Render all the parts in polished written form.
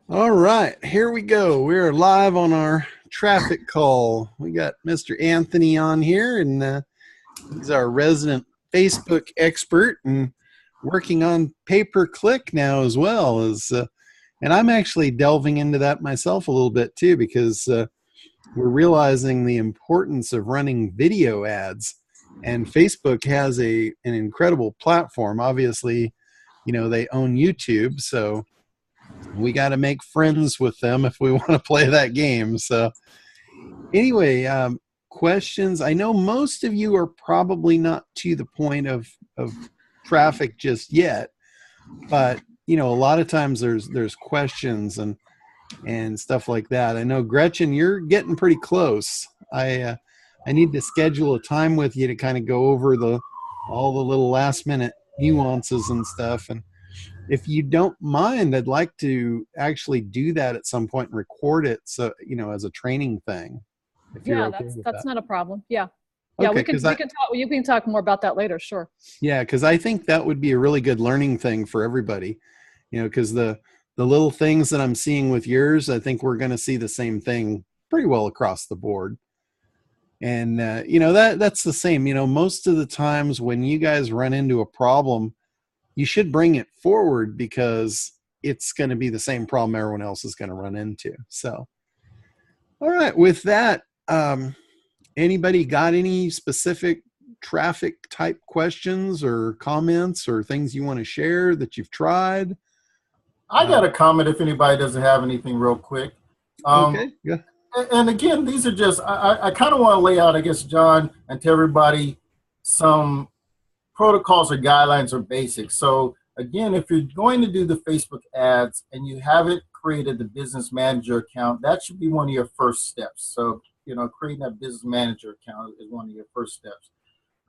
All right, here we go. We're live on our traffic call. We got Mr. Anthony on here, and he's our resident Facebook expert and working on pay-per-click now as well. And I'm actually delving into that myself a little bit too, because we're realizing the importance of running video ads. And Facebook has an incredible platform. Obviously, you know, they own YouTube, so we got to make friends with them if we want to play that game. So anyway, questions. I know most of you are probably not to the point of traffic just yet, but you know, a lot of times there's questions and stuff like that. I know, Gretchen, you're getting pretty close. I need to schedule a time with you to kind of go over all the little last minute nuances and stuff. And if you don't mind, I'd like to actually do that at some point and record it, so you know, as a training thing. If yeah, that's not a problem. Yeah, yeah, okay, we can talk. You can talk more about that later. Sure. Yeah, because I think that would be a really good learning thing for everybody. You know, because the little things that I'm seeing with yours, I think we're going to see the same thing pretty well across the board. And you know, that's the same. You know, most of the times when you guys run into a problem, you should bring it forward because it's going to be the same problem everyone else is going to run into. So, all right, with that, anybody got any specific traffic type questions or comments or things you want to share that you've tried? I got a comment if anybody doesn't have anything real quick. Okay, yeah. And again, these are just, I kind of want to lay out, I guess, John, and to everybody, some protocols or guidelines or basics. So again, if you're going to do the Facebook ads and you haven't created the business manager account, that should be one of your first steps. So, you know, creating that business manager account is one of your first steps.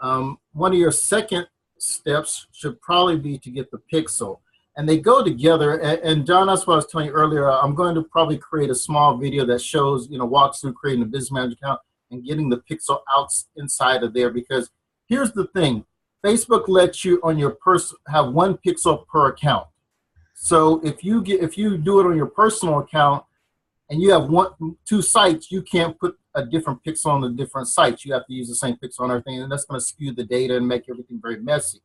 One of your second steps should probably be to get the pixel. And they go together. And John, that's what I was telling you earlier. I'm going to probably create a small video that shows, you know, walks through creating a business manager account and getting the pixel out inside of there. Because here's the thing. Facebook lets you on your have one pixel per account. So if you do it on your personal account and you have two sites, you can't put a different pixel on the different sites. You have to use the same pixel on everything, and that's going to skew the data and make everything very messy.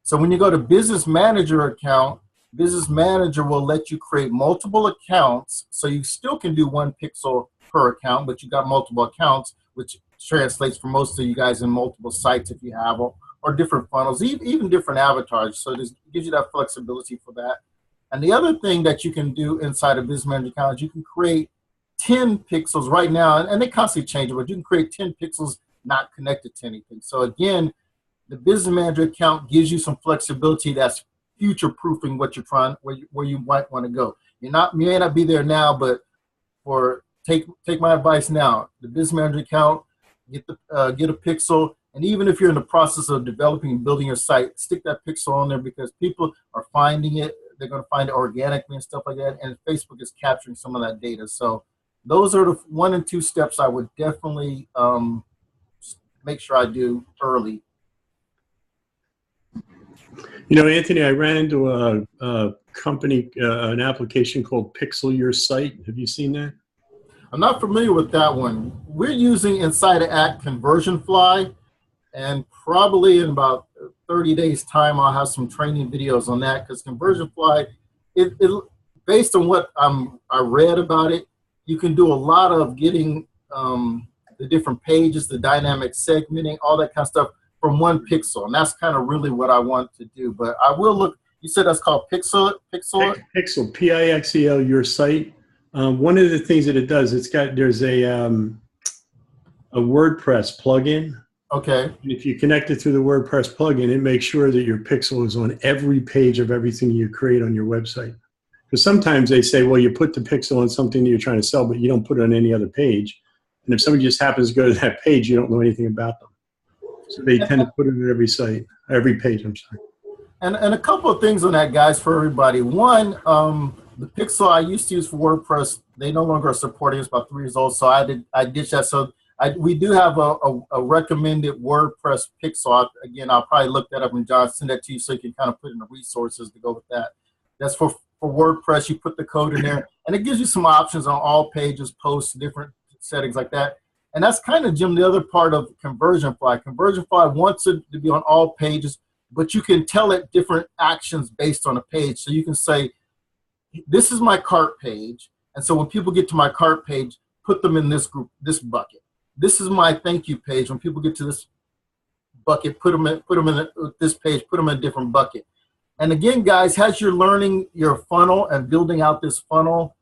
So when you go to Business Manager account, Business Manager will let you create multiple accounts. So you still can do one pixel per account, but you got multiple accounts, which translates for most of you guys in multiple sites if you have, or different funnels, even different avatars. So this gives you that flexibility for that. And the other thing that you can do inside of Business Manager account is you can create 10 pixels right now, and they constantly change, but you can create 10 pixels not connected to anything. So again, the Business Manager account gives you some flexibility that's future-proofing what you're trying, where you might want to go. You may not be there now, but take my advice now. The Business Manager account, get a pixel, and even if you're in the process of developing and building your site, stick that pixel on there because people are finding it. They're going to find it organically and stuff like that, and Facebook is capturing some of that data. So those are the 1 and 2 steps I would definitely make sure I do early. You know, Anthony, I ran into a company, an application called Pixel Your Site. Have you seen that? I'm not familiar with that one. We're using inside of Act ConversionFly, and probably in about 30 days' time, I'll have some training videos on that because ConversionFly, based on what I read about it, you can do a lot of getting the different pages, the dynamic segmenting, all that kind of stuff from one pixel, and that's kind of really what I want to do. But I will look. You said that's called Pixel, Pixel, P-I-X-E-L, Your Site. One of the things that it does, there's a WordPress plugin. Okay. And if you connect it through the WordPress plugin, it makes sure that your pixel is on every page of everything you create on your website. Because sometimes they say, well, you put the pixel on something that you're trying to sell, but you don't put it on any other page. And if somebody just happens to go to that page, you don't know anything about them. So they tend to put it on every site, every page, I'm sorry. And a couple of things on that, guys, for everybody. One, the pixel I used to use for WordPress, they no longer are supporting. It's about 3 years old, so I ditched that. So we do have a recommended WordPress pixel. Again, I'll probably look that up and John send that to you so you can kind of put in the resources to go with that. That's for WordPress. You put the code in there, and it gives you some options on all pages, posts, different settings like that. And that's kind of, Jim, the other part of ConversionFly. ConversionFly wants it to be on all pages, but you can tell it different actions based on a page. So you can say, this is my cart page. And so when people get to my cart page, put them in this group, this bucket. This is my thank you page. When people get to this bucket, put them in this page, put them in a different bucket. And again, guys, as you're learning your funnel and building out this funnel,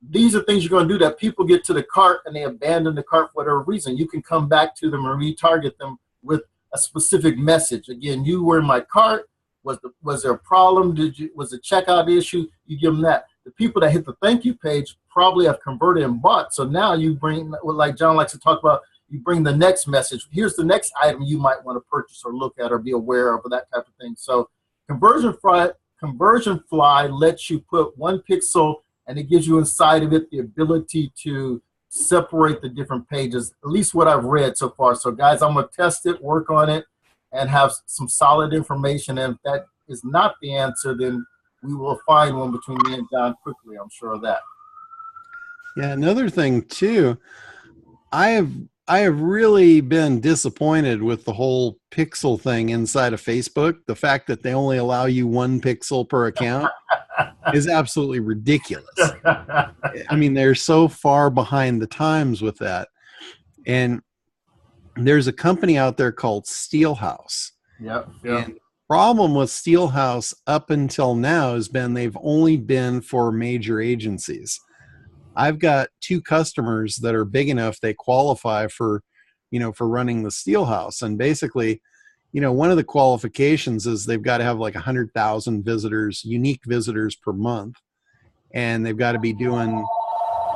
these are things you're going to do that people get to the cart and they abandon the cart for whatever reason. You can come back to them and retarget them with a specific message. Again, you were in my cart. Was there a problem? Was the checkout issue? You give them that. The people that hit the thank you page probably have converted and bought. So now you bring, like John likes to talk about, you bring the next message. Here's the next item you might want to purchase or look at or be aware of, or that type of thing. So ConversionFly lets you put one pixel, and it gives you inside of it the ability to separate the different pages, at least what I've read so far. So guys, I'm going to test it, work on it, and have some solid information. And if that is not the answer, then we will find one between me and John quickly. I'm sure of that. Yeah, another thing too, I have really been disappointed with the whole pixel thing inside of Facebook. The fact that they only allow you 1 pixel per account is absolutely ridiculous. I mean, they're so far behind the times with that. And there's a company out there called Steelhouse. Yep. And the problem with Steelhouse up until now has been they've only been for major agencies. I've got 2 customers that are big enough they qualify for, for running the Steelhouse. And basically, one of the qualifications is they've got to have like 100,000 visitors, unique visitors per month. And they've got to be doing,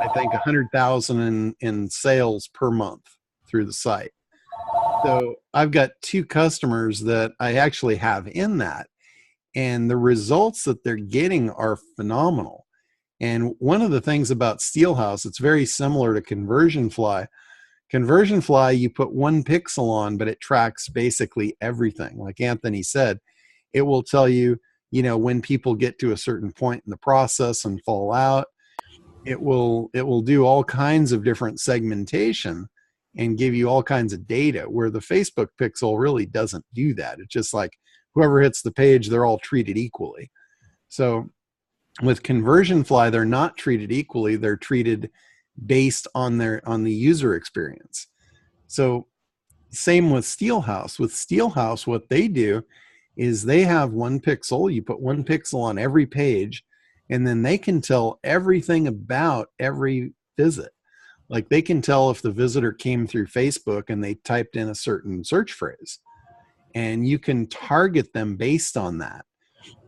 I think, 100,000 in sales per month through the site. So I've got 2 customers that I actually have in that. And the results that they're getting are phenomenal. And one of the things about Steelhouse, it's very similar to ConversionFly. ConversionFly, you put 1 pixel on, but it tracks basically everything. Like Anthony said, it will tell you, when people get to a certain point in the process and fall out. It will do all kinds of different segmentation and give you all kinds of data, where the Facebook pixel really doesn't do that. It's just like whoever hits the page, they're all treated equally. So with ConversionFly, they're not treated equally. They're treated based on the user experience. So same with Steelhouse. With Steelhouse, what they do is they have 1 pixel. You put 1 pixel on every page, and then they can tell everything about every visit. Like they can tell if the visitor came through Facebook and they typed in a certain search phrase, and you can target them based on that.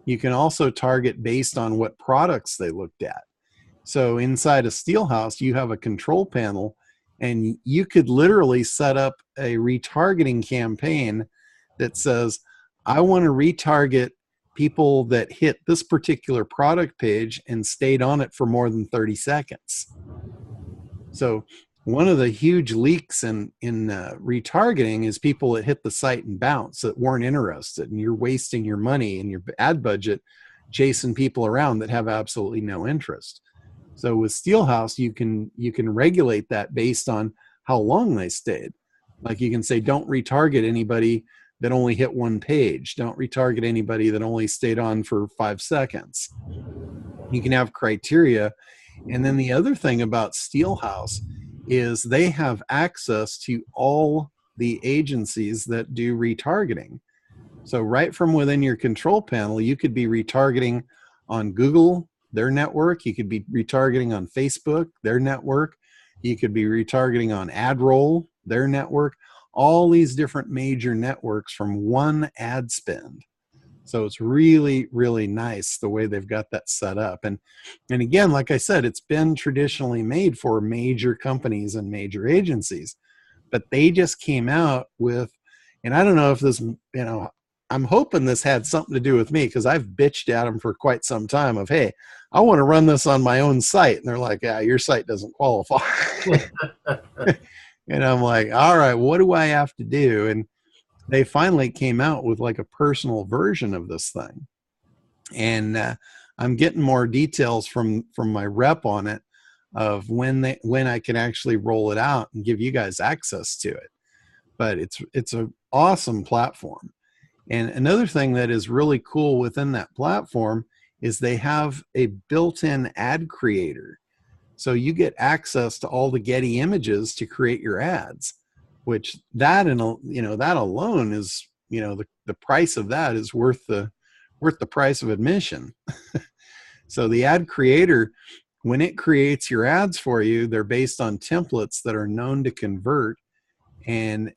You can also target based on what products they looked at. So inside a Steelhouse, you have a control panel, and you could literally set up a retargeting campaign that says, I want to retarget people that hit this particular product page and stayed on it for more than 30 seconds. So one of the huge leaks in retargeting is people that hit the site and bounce, that weren't interested, and you're wasting your money and your ad budget chasing people around that have absolutely no interest. So with Steelhouse, you can regulate that based on how long they stayed. Like you can say, don't retarget anybody that only hit 1 page. Don't retarget anybody that only stayed on for 5 seconds. You can have criteria. And then the other thing about Steelhouse is they have access to all the agencies that do retargeting. So right from within your control panel, you could be retargeting on Google, their network. You could be retargeting on Facebook, their network. You could be retargeting on AdRoll, their network. All these different major networks from 1 ad spend. So it's really, really nice the way they've got that set up. And again, like I said, it's been traditionally made for major companies and major agencies, but they just came out with, and I don't know if this, I'm hoping this had something to do with me, because I've bitched at them for quite some time of, hey, I want to run this on my own site. And they're like, yeah, your site doesn't qualify. And I'm like, all right, what do I have to do? And they finally came out with like a personal version of this thing. And I'm getting more details from my rep on it of when I can actually roll it out and give you guys access to it. But it's an awesome platform. And another thing that is really cool within that platform is they have a built-in ad creator. So you get access to all the Getty images to create your ads, which that alone is, the price of that is worth the price of admission. So the ad creator, when it creates your ads for you, they're based on templates that are known to convert. And,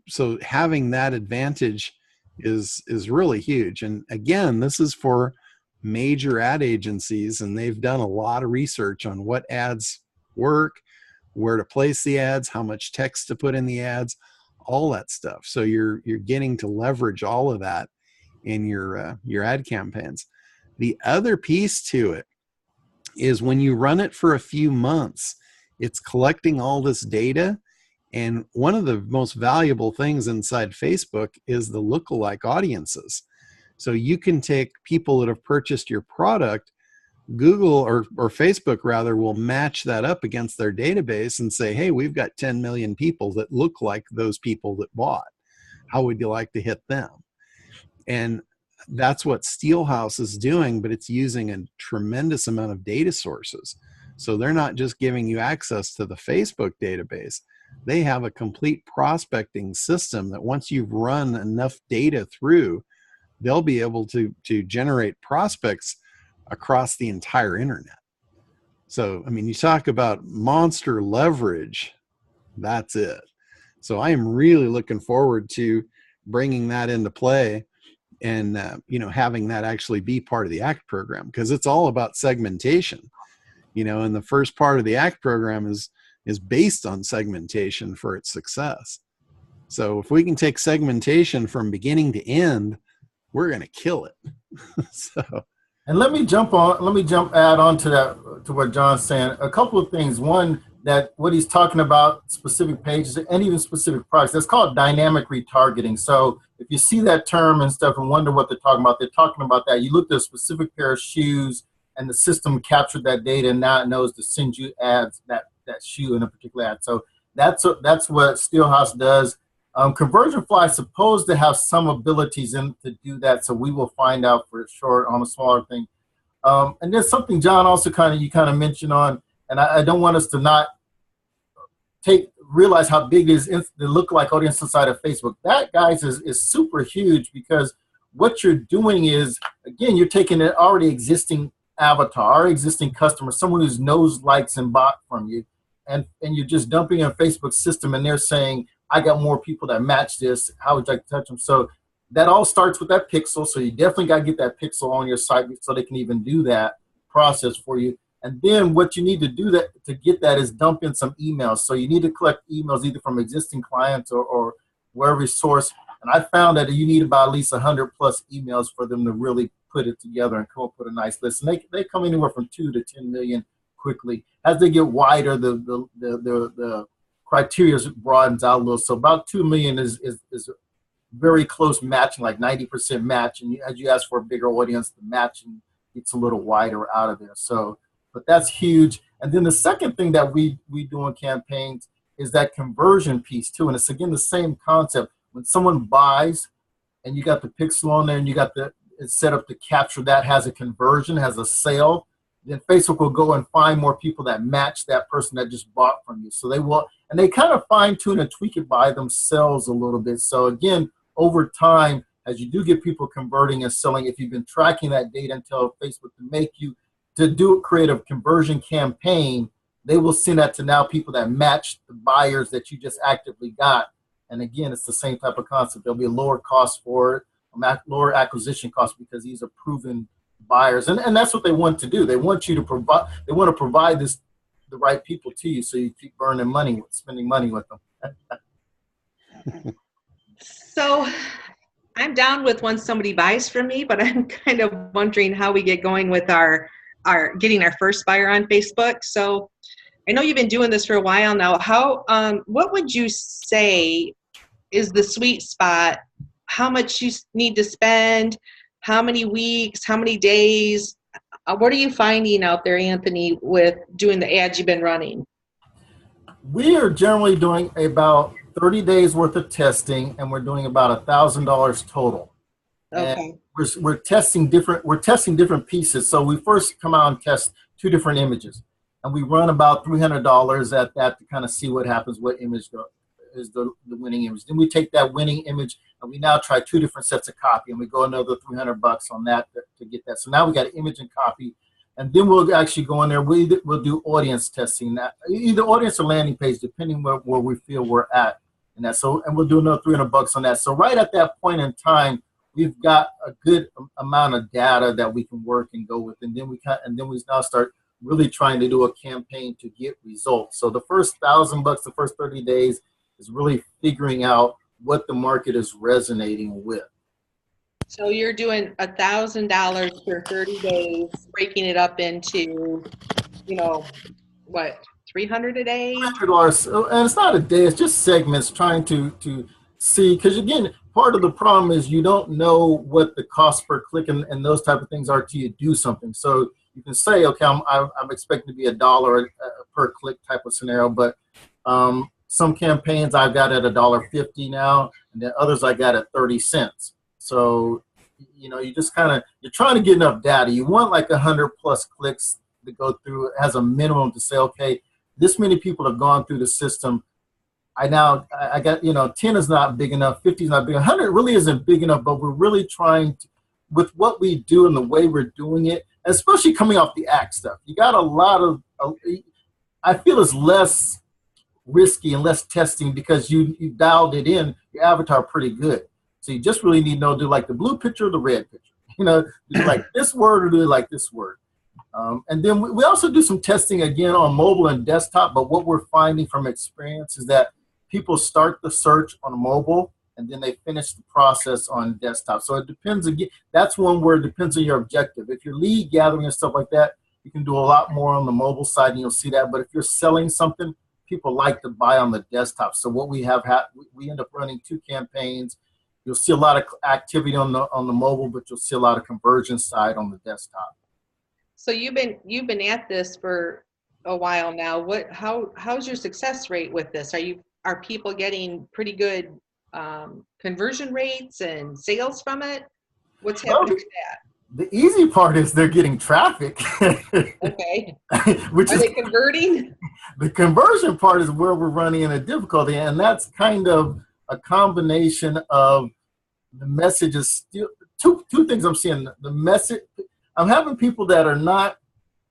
so having that advantage is really huge. And again, this is for major ad agencies, and they've done a lot of research on what ads work, where to place the ads, how much text to put in the ads, all that stuff. So you're getting to leverage all of that in your ad campaigns. The other piece to it is when you run it for a few months, it's collecting all this data. And one of the most valuable things inside Facebook is the lookalike audiences. So you can take people that have purchased your product, Google or Facebook rather will match that up against their database and say, hey, we've got 10 million people that look like those people that bought. How would you like to hit them? And that's what Steelhouse is doing, but it's using a tremendous amount of data sources. So they're not just giving you access to the Facebook database. They have a complete prospecting system that once you've run enough data through, they'll be able to generate prospects across the entire internet. So, I mean, you talk about monster leverage, that's it. So I am really looking forward to bringing that into play and, having that actually be part of the ACT program, because it's all about segmentation, and the first part of the ACT program is based on segmentation for its success. So if we can take segmentation from beginning to end, we're going to kill it. And let me add on to that, to what John's saying. A couple of things. One, that what he's talking about, specific pages and even specific products, that's called dynamic retargeting. So if you see that term and stuff and wonder what they're talking about that. You looked at a specific pair of shoes and the system captured that data, and now it knows to send you ads, that shoe in a particular ad. So that's what Steelhouse does. ConversionFly is supposed to have some abilities to do that, so we will find out for sure on a smaller thing. And there's something, John, also you mentioned on, and I don't want us to not realize how big is the lookalike audience inside of Facebook. That, guys, is super huge, because what you're doing is, again, you're taking an already existing avatar, our existing customer, someone who's knows, likes, and bought from you, and you're just dumping in Facebook's system, and they're saying, I got more people that match this. How would you like to touch them? So that all starts with that pixel. So you definitely got to get that pixel on your site so they can even do that process for you. And then what you need to do to get that is dump in some emails. So you need to collect emails either from existing clients or wherever source. And I found that you need about at least 100+ emails for them to really put it together and come up with a nice list. And they come anywhere from 2 to 10 million quickly. As they get wider, the criteria broadens out a little. So about 2 million is very close matching, like 90% match. And as you ask for a bigger audience, the matching gets a little wider out of there. So, but that's huge. And then the second thing that we do in campaigns is that conversion piece too. And it's, again, the same concept. When someone buys and you got the pixel on there and you got it's set up to capture that, has a conversion, has a sale, then Facebook will go and find more people that match that person that just bought from you. So they will, and they kind of fine tune and tweak it by themselves a little bit. So again, over time, as you do get people converting and selling, if you've been tracking that data and tell Facebook to make you create a conversion campaign, they will send that to now people that match the buyers that you just actively got. And again, it's the same type of concept. There'll be a lower cost for it, a lower acquisition cost, because these are proven buyers, and that's what they want to do. They want you to provide. They want to provide the right people to you, so you keep spending money with them. So, I'm down with once somebody buys from me, but I'm kind of wondering how we get going with our getting our first buyer on Facebook. So, I know you've been doing this for a while now. What would you say is the sweet spot? How much you need to spend how many weeks, how many days? What are you finding out there, Anthony, with doing the ads you've been running? We are generally doing about 30 days worth of testing, and we're doing about $1,000 total. Okay. And we're testing different pieces. So we first come out and test 2 different images, and we run about $300 at that to kind of see what happens, what image is the winning image. Then we take that winning image and we now try 2 different sets of copy, and we go another $300 on that to get that. So now we got an image and copy, and then we'll actually go in there. We'll do audience testing, that either audience or landing page, depending where we feel we're at in that. So, and we'll do another $300 on that. So right at that point in time, we've got a good amount of data that we can work and go with, and then we now start really trying to do a campaign to get results. So the first $1,000, the first 30 days, is really figuring out what the market is resonating with. So you're doing $1,000 for 30 days, breaking it up into, what, 300 a day? $300, and it's not a day, it's just segments, trying to see, because again, part of the problem is you don't know what the cost per click and those type of things are till you do something. So you can say, okay, I'm expecting to be $1 per click type of scenario, but some campaigns I've got at $1.50 now, and then others I got at 30 cents. So, you just you're trying to get enough data. You want like 100+ clicks to go through as a minimum to say, okay, this many people have gone through the system. I got, 10 is not big enough, 50 is not big enough, 100 really isn't big enough, but we're really trying to, with what we do and the way we're doing it, especially coming off the act stuff, you got a lot of, I feel it's less risky and less testing because you dialed it in, your avatar pretty good. So you just really need to know, do like the blue picture or the red picture? Do you like this word or do you like this word? And then we also do some testing again on mobile and desktop, but what we're finding from experience is that people start the search on mobile and then they finish the process on desktop. So it depends again, that's one where it depends on your objective. If you're lead gathering and stuff like that, you can do a lot more on the mobile side and you'll see that. But if you're selling something, people like to buy on the desktop. So what we have we end up running 2 campaigns. You'll see a lot of activity on the mobile, but you'll see a lot of conversion side on the desktop. So you've been at this for a while now. How's your success rate with this? Are people getting pretty good conversion rates and sales from it? What's happening with that? The easy part is they're getting traffic. Okay. Are they converting? The conversion part is where we're running into difficulty, and that's kind of a combination of the messages. Still, two things I'm seeing. The message, I'm having people that are not,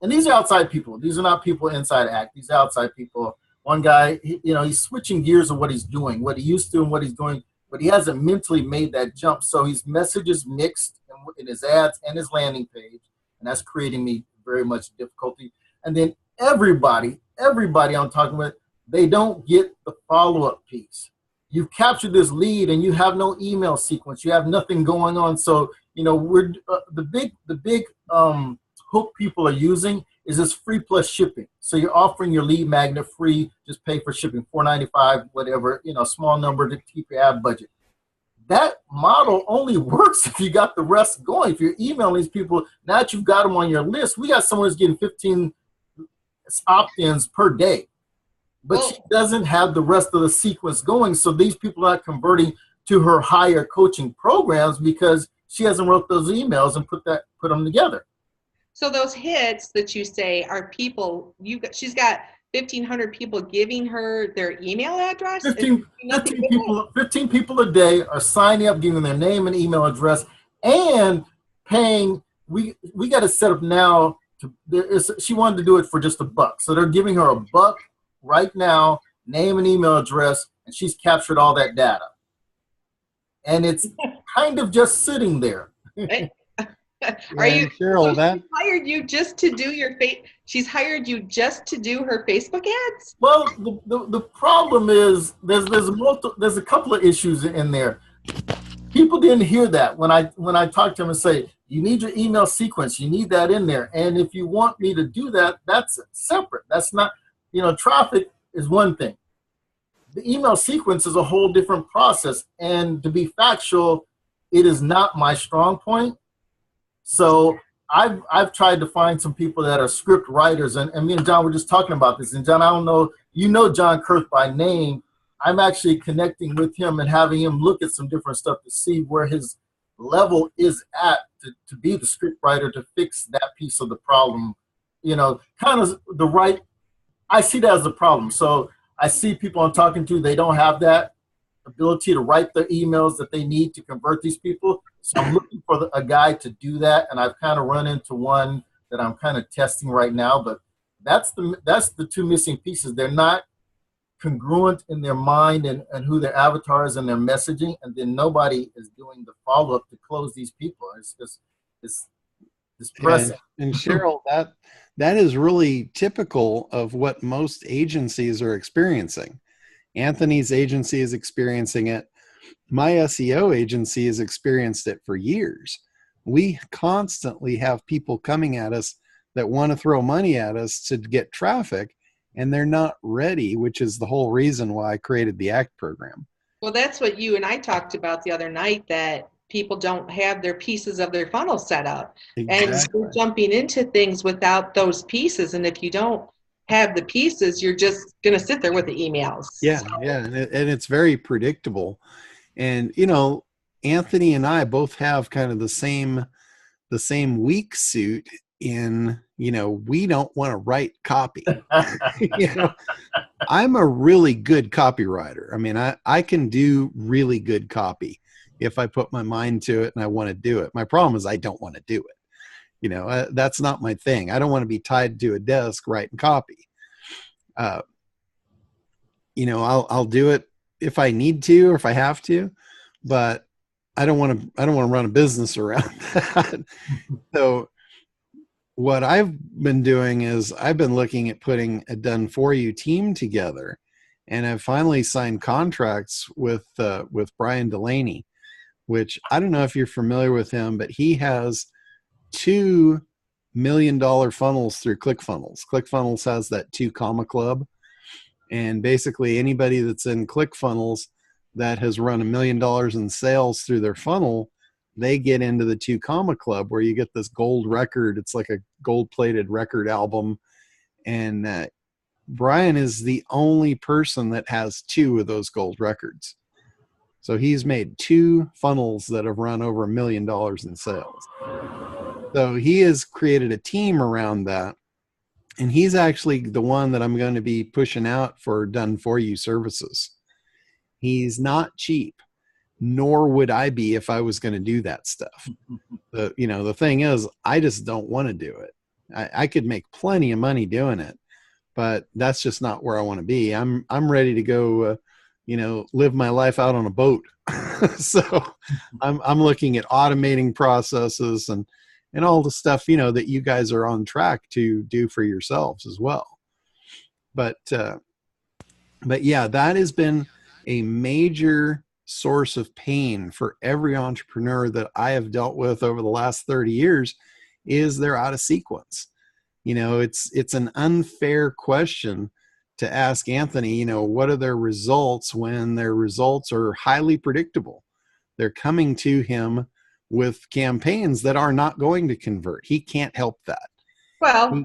and these are outside people. These are not people inside ACT. These are outside people. One guy, he's switching gears of what he's doing, what he used to and what he's doing, but he hasn't mentally made that jump. So his messages mixed in his ads and his landing page, and that's creating me very much difficulty. And then everybody I'm talking with, they don't get the follow-up piece. You've captured this lead and you have no email sequence. You have nothing going on. So, we're the big hook people are using is this free plus shipping. So you're offering your lead magnet free, just pay for shipping, $4.95, whatever, small number to keep your ad budget. That model only works if you got the rest going. If you're emailing these people, now that you've got them on your list, we got someone who's getting 15 opt-ins per day, but she doesn't have the rest of the sequence going. So these people are not converting to her higher coaching programs because she hasn't wrote those emails and put them together. So those hits that you say are people, she's got 1,500 people giving her their email address? 15 people a day are signing up, giving their name and email address, and paying. We got to set up now. She wanted to do it for just $1. So they're giving her $1 right now, name and email address, and she's captured all that data. And it's kind of just sitting there. Are you Cheryl, she hired you just to do your she's hired you just to do her Facebook ads? Well, the problem is there's a couple of issues in there. People didn't hear that when I talked to them and say, you need your email sequence, you need that in there. And if you want me to do that, that's separate. That's not, traffic is one thing. The email sequence is a whole different process. And to be factual, it is not my strong point. So I've tried to find some people that are script writers, and me and John were just talking about this. And John, I don't know, you know John Kurth by name. I'm actually connecting with him and having him look at some different stuff to see where his level is at to be the script writer to fix that piece of the problem. You know, kind of the right. I see that as the problem. So I see people I'm talking to, they don't have that ability to write the emails that they need to convert these people. So I'm looking for a guy to do that, and I've kind of run into one that I'm kind of testing right now. But that's the two missing pieces. They're not congruent in their mind and who their avatar is and their messaging, and then nobody is doing the follow-up to close these people. It's just it's pressing. And Cheryl, that is really typical of what most agencies are experiencing. Anthony's agency is experiencing it. My SEO agency has experienced it for years. We constantly have people coming at us that want to throw money at us to get traffic, and they're not ready, which is the whole reason why I created the ACT program. Well, that's what you and I talked about the other night, that people don't have their pieces of their funnel set up. Exactly. And so jumping into things without those pieces. And if you don't have the pieces, you're just going to sit there with the emails. Yeah, so. Yeah. And it's very predictable. And, you know, Anthony and I both have kind of the same weak suit in, you know, we don't want to write copy. You know, I'm a really good copywriter. I mean, I can do really good copy if I put my mind to it and I want to do it. My problem is I don't want to do it. You know, that's not my thing. I don't want to be tied to a desk writing copy. You know, I'll do it if I need to or if I have to, but I don't want to run a business around that. So what I've been doing is I've been looking at putting a done for you team together, and I've finally signed contracts with Brian Delaney, which I don't know if you're familiar with him, but he has $2 million funnels through ClickFunnels. ClickFunnels has that 2 comma club. And basically anybody that's in ClickFunnels that has run $1 million in sales through their funnel, they get into the 2 comma club where you get this gold record. It's like a gold plated record album. And Brian is the only person that has 2 of those gold records. So he's made 2 funnels that have run over $1 million in sales. So he has created a team around that. And he's actually the one that I'm going to be pushing out for done for you services. He's not cheap, nor would I be if I was going to do that stuff. The thing is, I just don't want to do it. I could make plenty of money doing it, but that's just not where I want to be. I'm ready to go, live my life out on a boat. So I'm looking at automating processes and all the stuff, that you guys are on track to do for yourselves as well. But yeah, that has been a major source of pain for every entrepreneur that I have dealt with over the last 30 years is they're out of sequence. It's an unfair question to ask Anthony, what are their results when their results are highly predictable? They're coming to him with campaigns that are not going to convert. He can't help that. Well,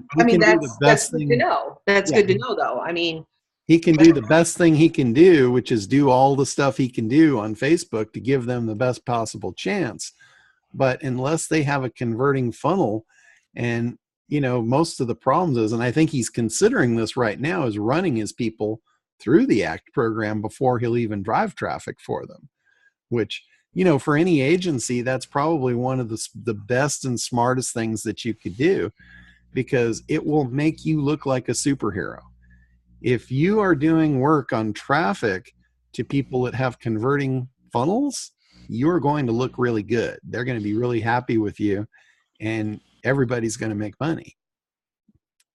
that's good to know. That's good to know, though. I mean, he can do the best thing he can do, which is do all the stuff he can do on Facebook to give them the best possible chance. But unless they have a converting funnel, and most of the problems is, and I think he's considering this right now, is running his people through the ACT program before he'll even drive traffic for them, which, for any agency, that's probably one of the best and smartest things that you could do, because it will make you look like a superhero. If you are doing work on traffic to people that have converting funnels, you're going to look really good. They're going to be really happy with you, and everybody's going to make money.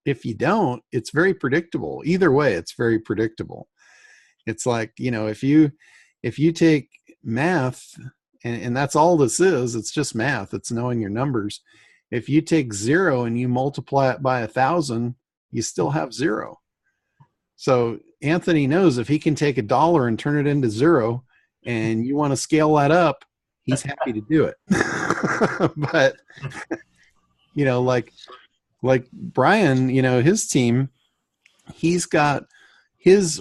If you don't, it's very predictable. Either way, it's very predictable. It's like, if you take math, and that's all this is, it's just math. It's knowing your numbers. If you take 0 and you multiply it by 1,000, you still have 0. So Anthony knows if he can take $1 and turn it into 0, and you want to scale that up, he's happy to do it. But, like Brian, his team, he's got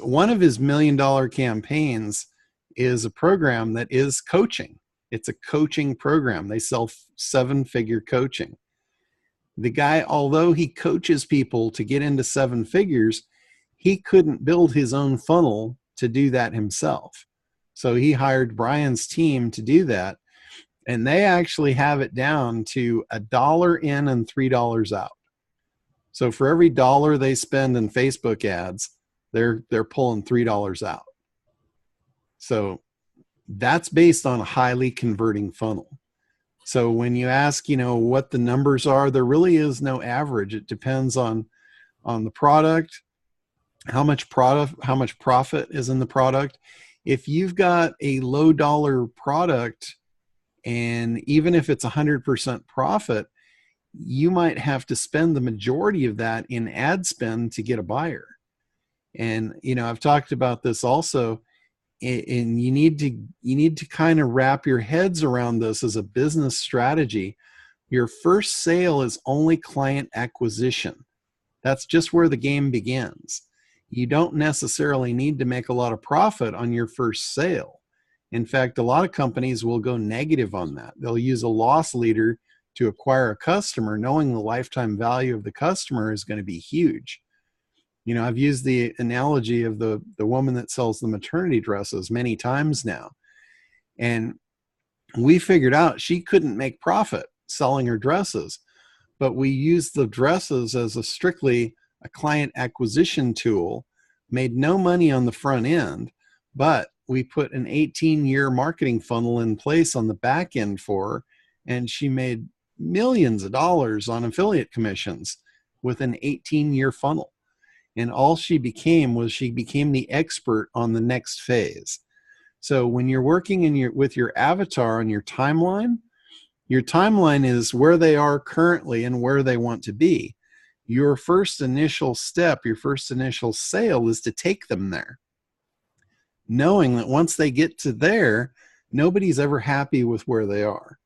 one of his $1 million campaigns is a program that is coaching. It's a coaching program. They sell 7-figure coaching. The guy, although he coaches people to get into 7 figures, he couldn't build his own funnel to do that himself. So he hired Brian's team to do that. And they actually have it down to $1 in and $3 out. So for every $1 they spend in Facebook ads, they're pulling $3 out. So that's based on a highly converting funnel. So when you ask, what the numbers are, there really is no average. It depends on the product, how much profit is in the product. If you've got a low dollar product, and even if it's 100% profit, you might have to spend the majority of that in ad spend to get a buyer. And, I've talked about this also, and you need to kind of wrap your heads around this as a business strategy. Your first sale is only client acquisition. That's just where the game begins. You don't necessarily need to make a lot of profit on your first sale. In fact, a lot of companies will go negative on that. They'll use a loss leader to acquire a customer, knowing the lifetime value of the customer is going to be huge. I've used the analogy of the woman that sells the maternity dresses many times now. And we figured out she couldn't make profit selling her dresses, but we used the dresses as strictly a client acquisition tool, made no money on the front end, but we put an 18-year marketing funnel in place on the back end for her, and she made millions of dollars on affiliate commissions with an 18-year funnel. And all she became the expert on the next phase. So when you're working with your avatar on your timeline is where they are currently and where they want to be. Your first initial step, your first initial sale is to take them there, knowing that once they get to there, nobody's ever happy with where they are.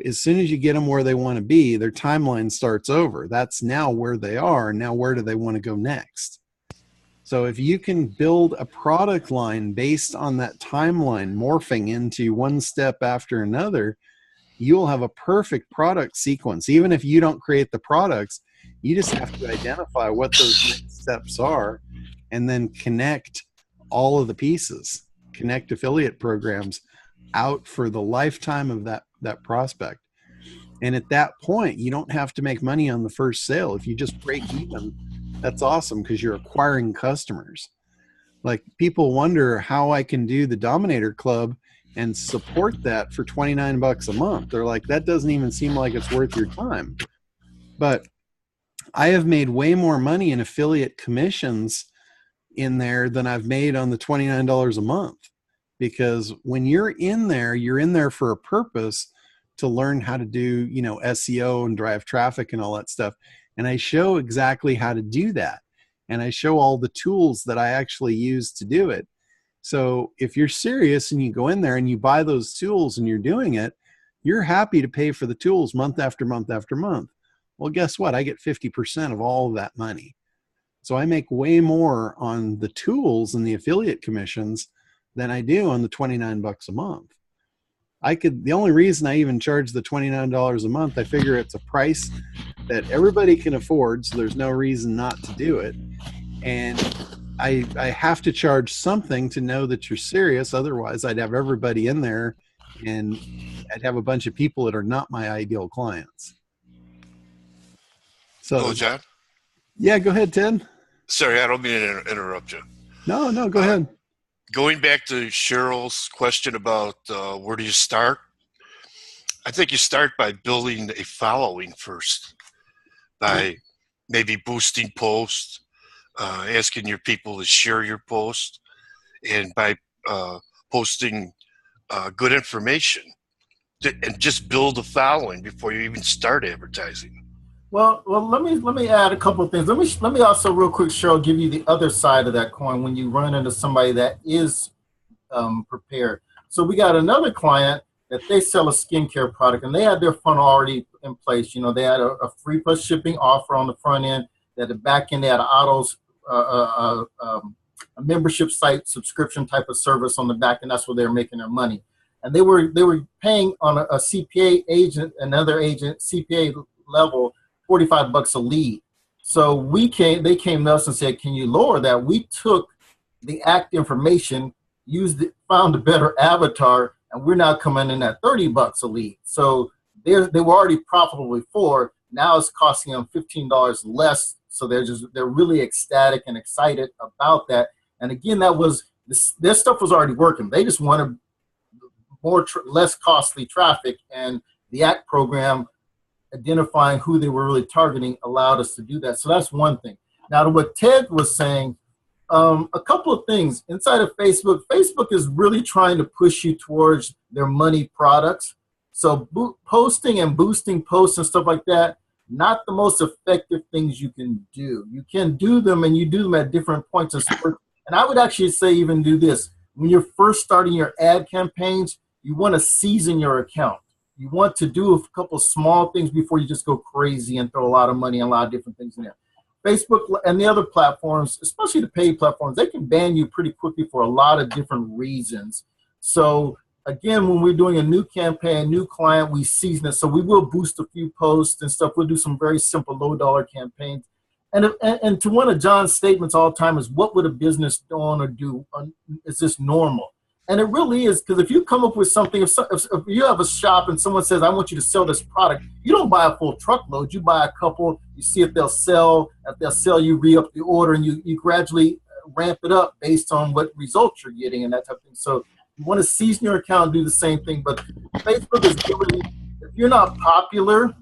As soon as you get them where they want to be, their timeline starts over. That's now where they are. Now, where do they want to go next? So if you can build a product line based on that timeline morphing into one step after another, you'll have a perfect product sequence. Even if you don't create the products, you just have to identify what those next steps are and then connect all of the pieces, connect affiliate programs out for the lifetime of that prospect. And at that point, you don't have to make money on the first sale. If you just break even, that's awesome because you're acquiring customers. Like, people wonder how I can do the Dominator Club and support that for $29 a month. They're like, that doesn't even seem like it's worth your time. But I have made way more money in affiliate commissions in there than I've made on the $29 a month. Because when you're in there for a purpose to learn how to do, SEO and drive traffic and all that stuff. And I show exactly how to do that. And I show all the tools that I actually use to do it. So if you're serious and you go in there and you buy those tools and you're doing it, you're happy to pay for the tools month after month after month. Well, guess what? I get 50% of all of that money. So I make way more on the tools and the affiliate commissions than I do on the $29 a month. The only reason I even charge the $29 a month, I figure it's a price that everybody can afford, so there's no reason not to do it. And I have to charge something to know that you're serious. Otherwise, I'd have everybody in there and I'd have a bunch of people that are not my ideal clients. So, hello, John. Yeah, go ahead, Ted. Sorry, I don't mean to interrupt you. No, go ahead. Going back to Cheryl's question about where do you start? I think you start by building a following first, by maybe boosting posts, asking your people to share your post, and by posting good information, and just build a following before you even start advertising. Well, let me add a couple of things. Let me also real quick, Cheryl, give you the other side of that coin when you run into somebody that is prepared. So we got another client that they sell a skincare product, and they had their funnel already in place. You know, they had a free plus shipping offer on the front end. They had the back end. They had an autos, a membership site subscription type of service on the back end. That's where they were making their money. And they were paying on a CPA agent, another agent, CPA level, $45 a lead. So they came to us and said, can you lower that? We took the act information, found a better avatar, and we're now coming in at $30 a lead. So they were already profitable before. Now it's costing them $15 less. So they're really ecstatic and excited about that. And again, their stuff was already working. They just wanted less costly traffic, and the ACT program, identifying who they were really targeting, allowed us to do that. So that's one thing. Now, to what Ted was saying, a couple of things inside of Facebook. Facebook is really trying to push you towards their money products. So posting and boosting posts and stuff like that, not the most effective things you can do. You can do them, and you do them at different points of spurt. And I would actually say even do this. When you're first starting your ad campaigns, you want to season your account. You want to do a couple small things before you just go crazy and throw a lot of money and a lot of different things in there. Facebook and the other platforms, especially the paid platforms, they can ban you pretty quickly for a lot of different reasons. So again, when we're doing a new campaign, new client, we season it. So we will boost a few posts and stuff. We'll do some very simple low-dollar campaigns. And to one of John's statements all the time is, what would a business own or do? Is this normal? And it really is, because if you come up with something, if you have a shop and someone says, I want you to sell this product, you don't buy a full truckload. You buy a couple, you see if they'll sell. If they'll sell, you re-up the order, and you gradually ramp it up based on what results you're getting and that type of thing. So you want to season your account and do the same thing. But Facebook is giving, if you're not popular,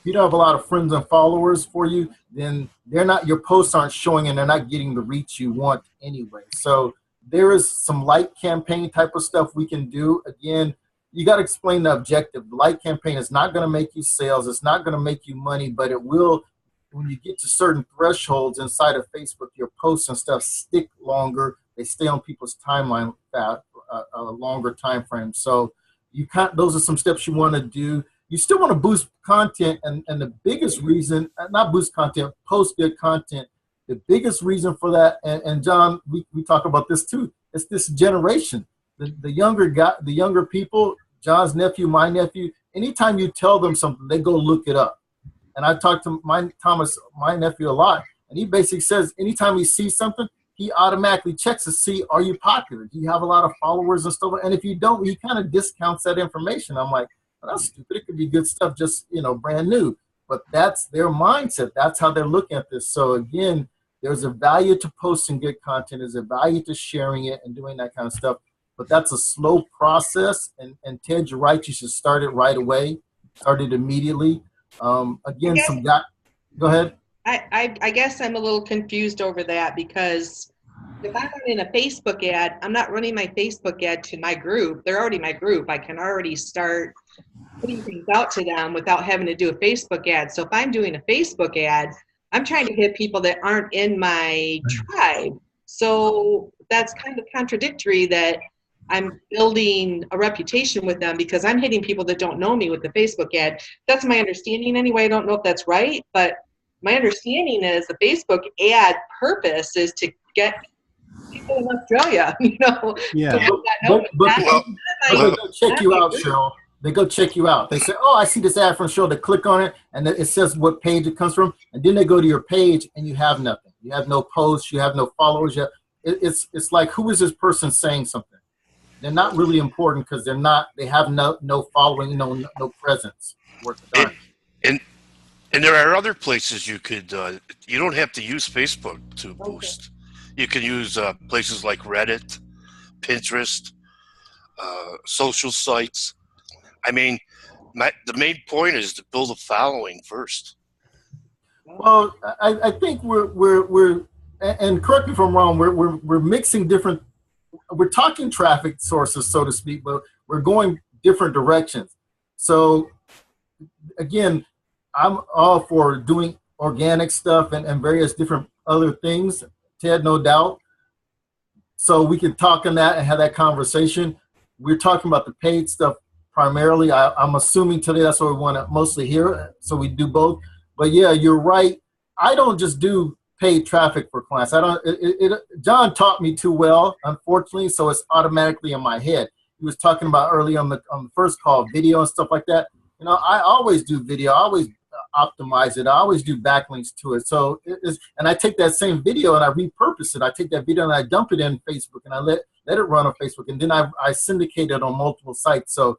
you don't have a lot of friends and followers for you, then your posts aren't showing, and they're not getting the reach you want anyway. So there is some light campaign type of stuff we can do. Again, you got to explain the objective. The light campaign is not going to make you sales. It's not going to make you money, but it will, when you get to certain thresholds inside of Facebook, your posts and stuff stick longer. They stay on people's timeline a longer time frame. So those are some steps you want to do. You still want to boost content, and the biggest reason, not boost content, post good content. The biggest reason for that, and John, we talk about this too, it's this generation. The younger people, John's nephew, my nephew, anytime you tell them something, they go look it up. And I talk to my nephew, a lot, and he basically says anytime he sees something, he automatically checks to see, are you popular? Do you have a lot of followers and stuff? And if you don't, he kind of discounts that information. I'm like, well, that's stupid. It could be good stuff, just, brand new. But that's their mindset. That's how they're looking at this. So again, there's a value to posting good content. There's a value to sharing it and doing that kind of stuff. But that's a slow process. And Ted, you're right. You should start it right away. Start it immediately. Go ahead. I guess I'm a little confused over that, because if I'm running a Facebook ad, I'm not running my Facebook ad to my group. They're already my group. I can already start putting things out to them without having to do a Facebook ad. So if I'm doing a Facebook ad, I'm trying to hit people that aren't in my tribe. So that's kind of contradictory that I'm building a reputation with them because I'm hitting people that don't know me with the Facebook ad. That's my understanding anyway. I don't know if that's right, but my understanding is the Facebook ad purpose is to get people in Australia, Yeah. But they go check you out, Cheryl. They go check you out. They say, oh, I see this ad from Cheryl. They click on it, and it says what page it comes from. And then they go to your page, and you have nothing. You have no posts. You have no followers. It's like, who is this person saying something? They're not really important because they have no following, no presence. And there are other places you could, you don't have to use Facebook to boost. You can use places like Reddit, Pinterest, social sites. I mean, the main point is to build a following first. Well, I think we're and correct me if I'm wrong, we're mixing different, we're talking traffic sources, so to speak, but we're going different directions. So again, I'm all for doing organic stuff and various different other things, Ted, no doubt. So we can talk on that and have that conversation. We're talking about the paid stuff. primarily. I'm assuming today that's what we want to mostly hear, so we do both. But yeah, you're right. I don't just do paid traffic for clients. I don't. John taught me too well, unfortunately, so it's automatically in my head. He was talking about early on the first call, video and stuff like that. You know, I always do video. I always optimize it. I always do backlinks to it. So and I take that same video and I repurpose it. I take that video and I dump it in Facebook and I let it run on Facebook, and then I syndicate it on multiple sites. So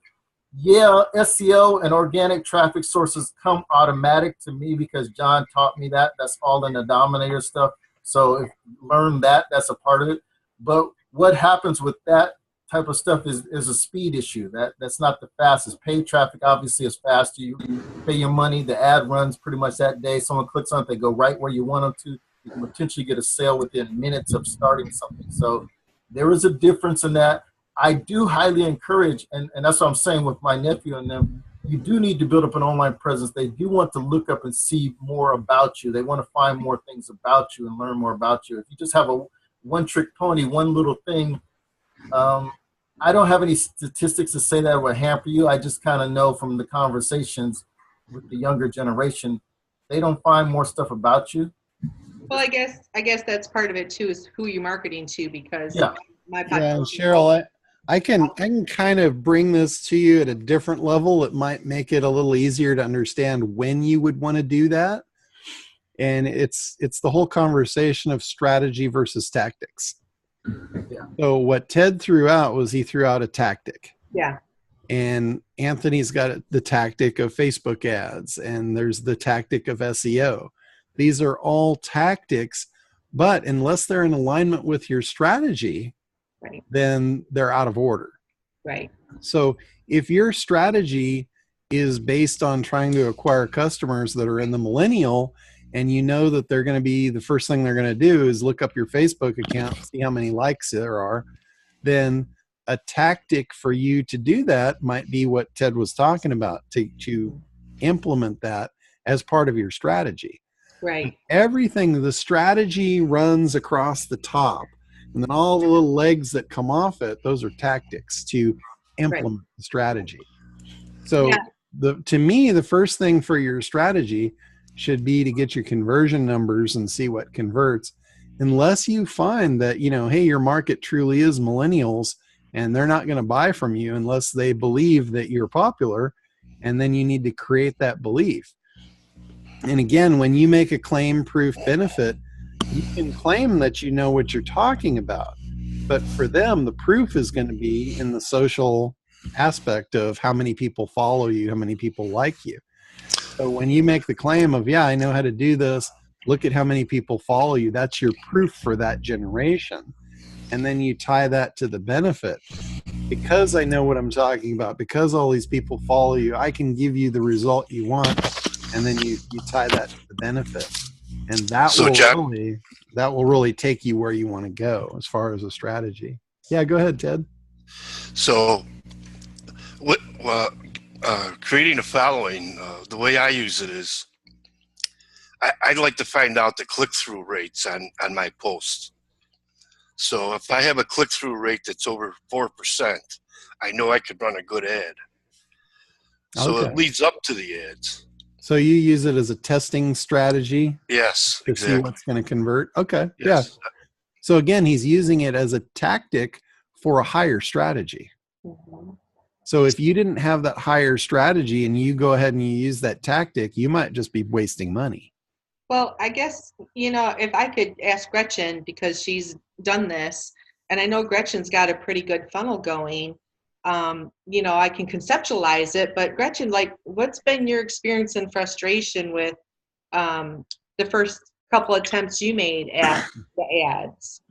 yeah, SEO and organic traffic sources come automatic to me because John taught me that. That's all in the Dominator stuff. So if you learn that, that's a part of it. But what happens with that type of stuff is a speed issue. That's not the fastest. Paid traffic obviously is faster. You pay your money, the ad runs pretty much that day. Someone clicks on it, they go right where you want them to. You can potentially get a sale within minutes of starting something. So there is a difference in that. I do highly encourage, and that's what I'm saying with my nephew and them, you do need to build up an online presence. They do want to look up and see more about you. They want to find more things about you and learn more about you. If you just have a one-trick pony, one little thing, I don't have any statistics to say that would hamper you. I just kind of know from the conversations with the younger generation, they don't find more stuff about you. Well, I guess that's part of it too, is who you're marketing to, because my population. Cheryl, I can kind of bring this to you at a different level. It might make it a little easier to understand when you would want to do that. And it's the whole conversation of strategy versus tactics. Yeah. So what Ted threw out was he threw out a tactic. Yeah. And Anthony's got the tactic of Facebook ads, and there's the tactic of SEO. These are all tactics, but unless they're in alignment with your strategy, right, then they're out of order. Right. So if your strategy is based on trying to acquire customers that are in the millennial, and you know that they're going to be, the first thing they're going to do is look up your Facebook account, see how many likes there are, then a tactic for you to do that might be what Ted was talking about, to implement that as part of your strategy. Right. Everything, the strategy runs across the top, and then all the little legs that come off it, those are tactics to implement the strategy. So to me, the first thing for your strategy should be to get your conversion numbers and see what converts, unless you find that, you know, hey, your market truly is millennials and they're not going to buy from you unless they believe that you're popular, and then you need to create that belief. And again, when you make a claim proof benefit, you can claim that you know what you're talking about, but for them, the proof is going to be in the social aspect of how many people follow you, how many people like you. So when you make the claim of, yeah, I know how to do this, look at how many people follow you, that's your proof for that generation. And then you tie that to the benefit. Because I know what I'm talking about, because all these people follow you, I can give you the result you want. And then you tie that to the benefit. And that will really take you where you want to go as far as a strategy. Yeah, go ahead, Ted. So creating a following, the way I use it is I'd like to find out the click-through rates on my posts. So if I have a click-through rate that's over 4%, I know I could run a good ad. So it leads up to the ads. So you use it as a testing strategy? Yes, to see what's going to convert? Okay, yes. Yeah. So again, he's using it as a tactic for a higher strategy. Mm-hmm. So if you didn't have that higher strategy and you go ahead and you use that tactic, you might just be wasting money. Well, I guess, you know, if I could ask Gretchen, because she's done this, and I know Gretchen's got a pretty good funnel going, you know, I can conceptualize it, but Gretchen, like, what's been your experience and frustration with the first couple attempts you made at the ads,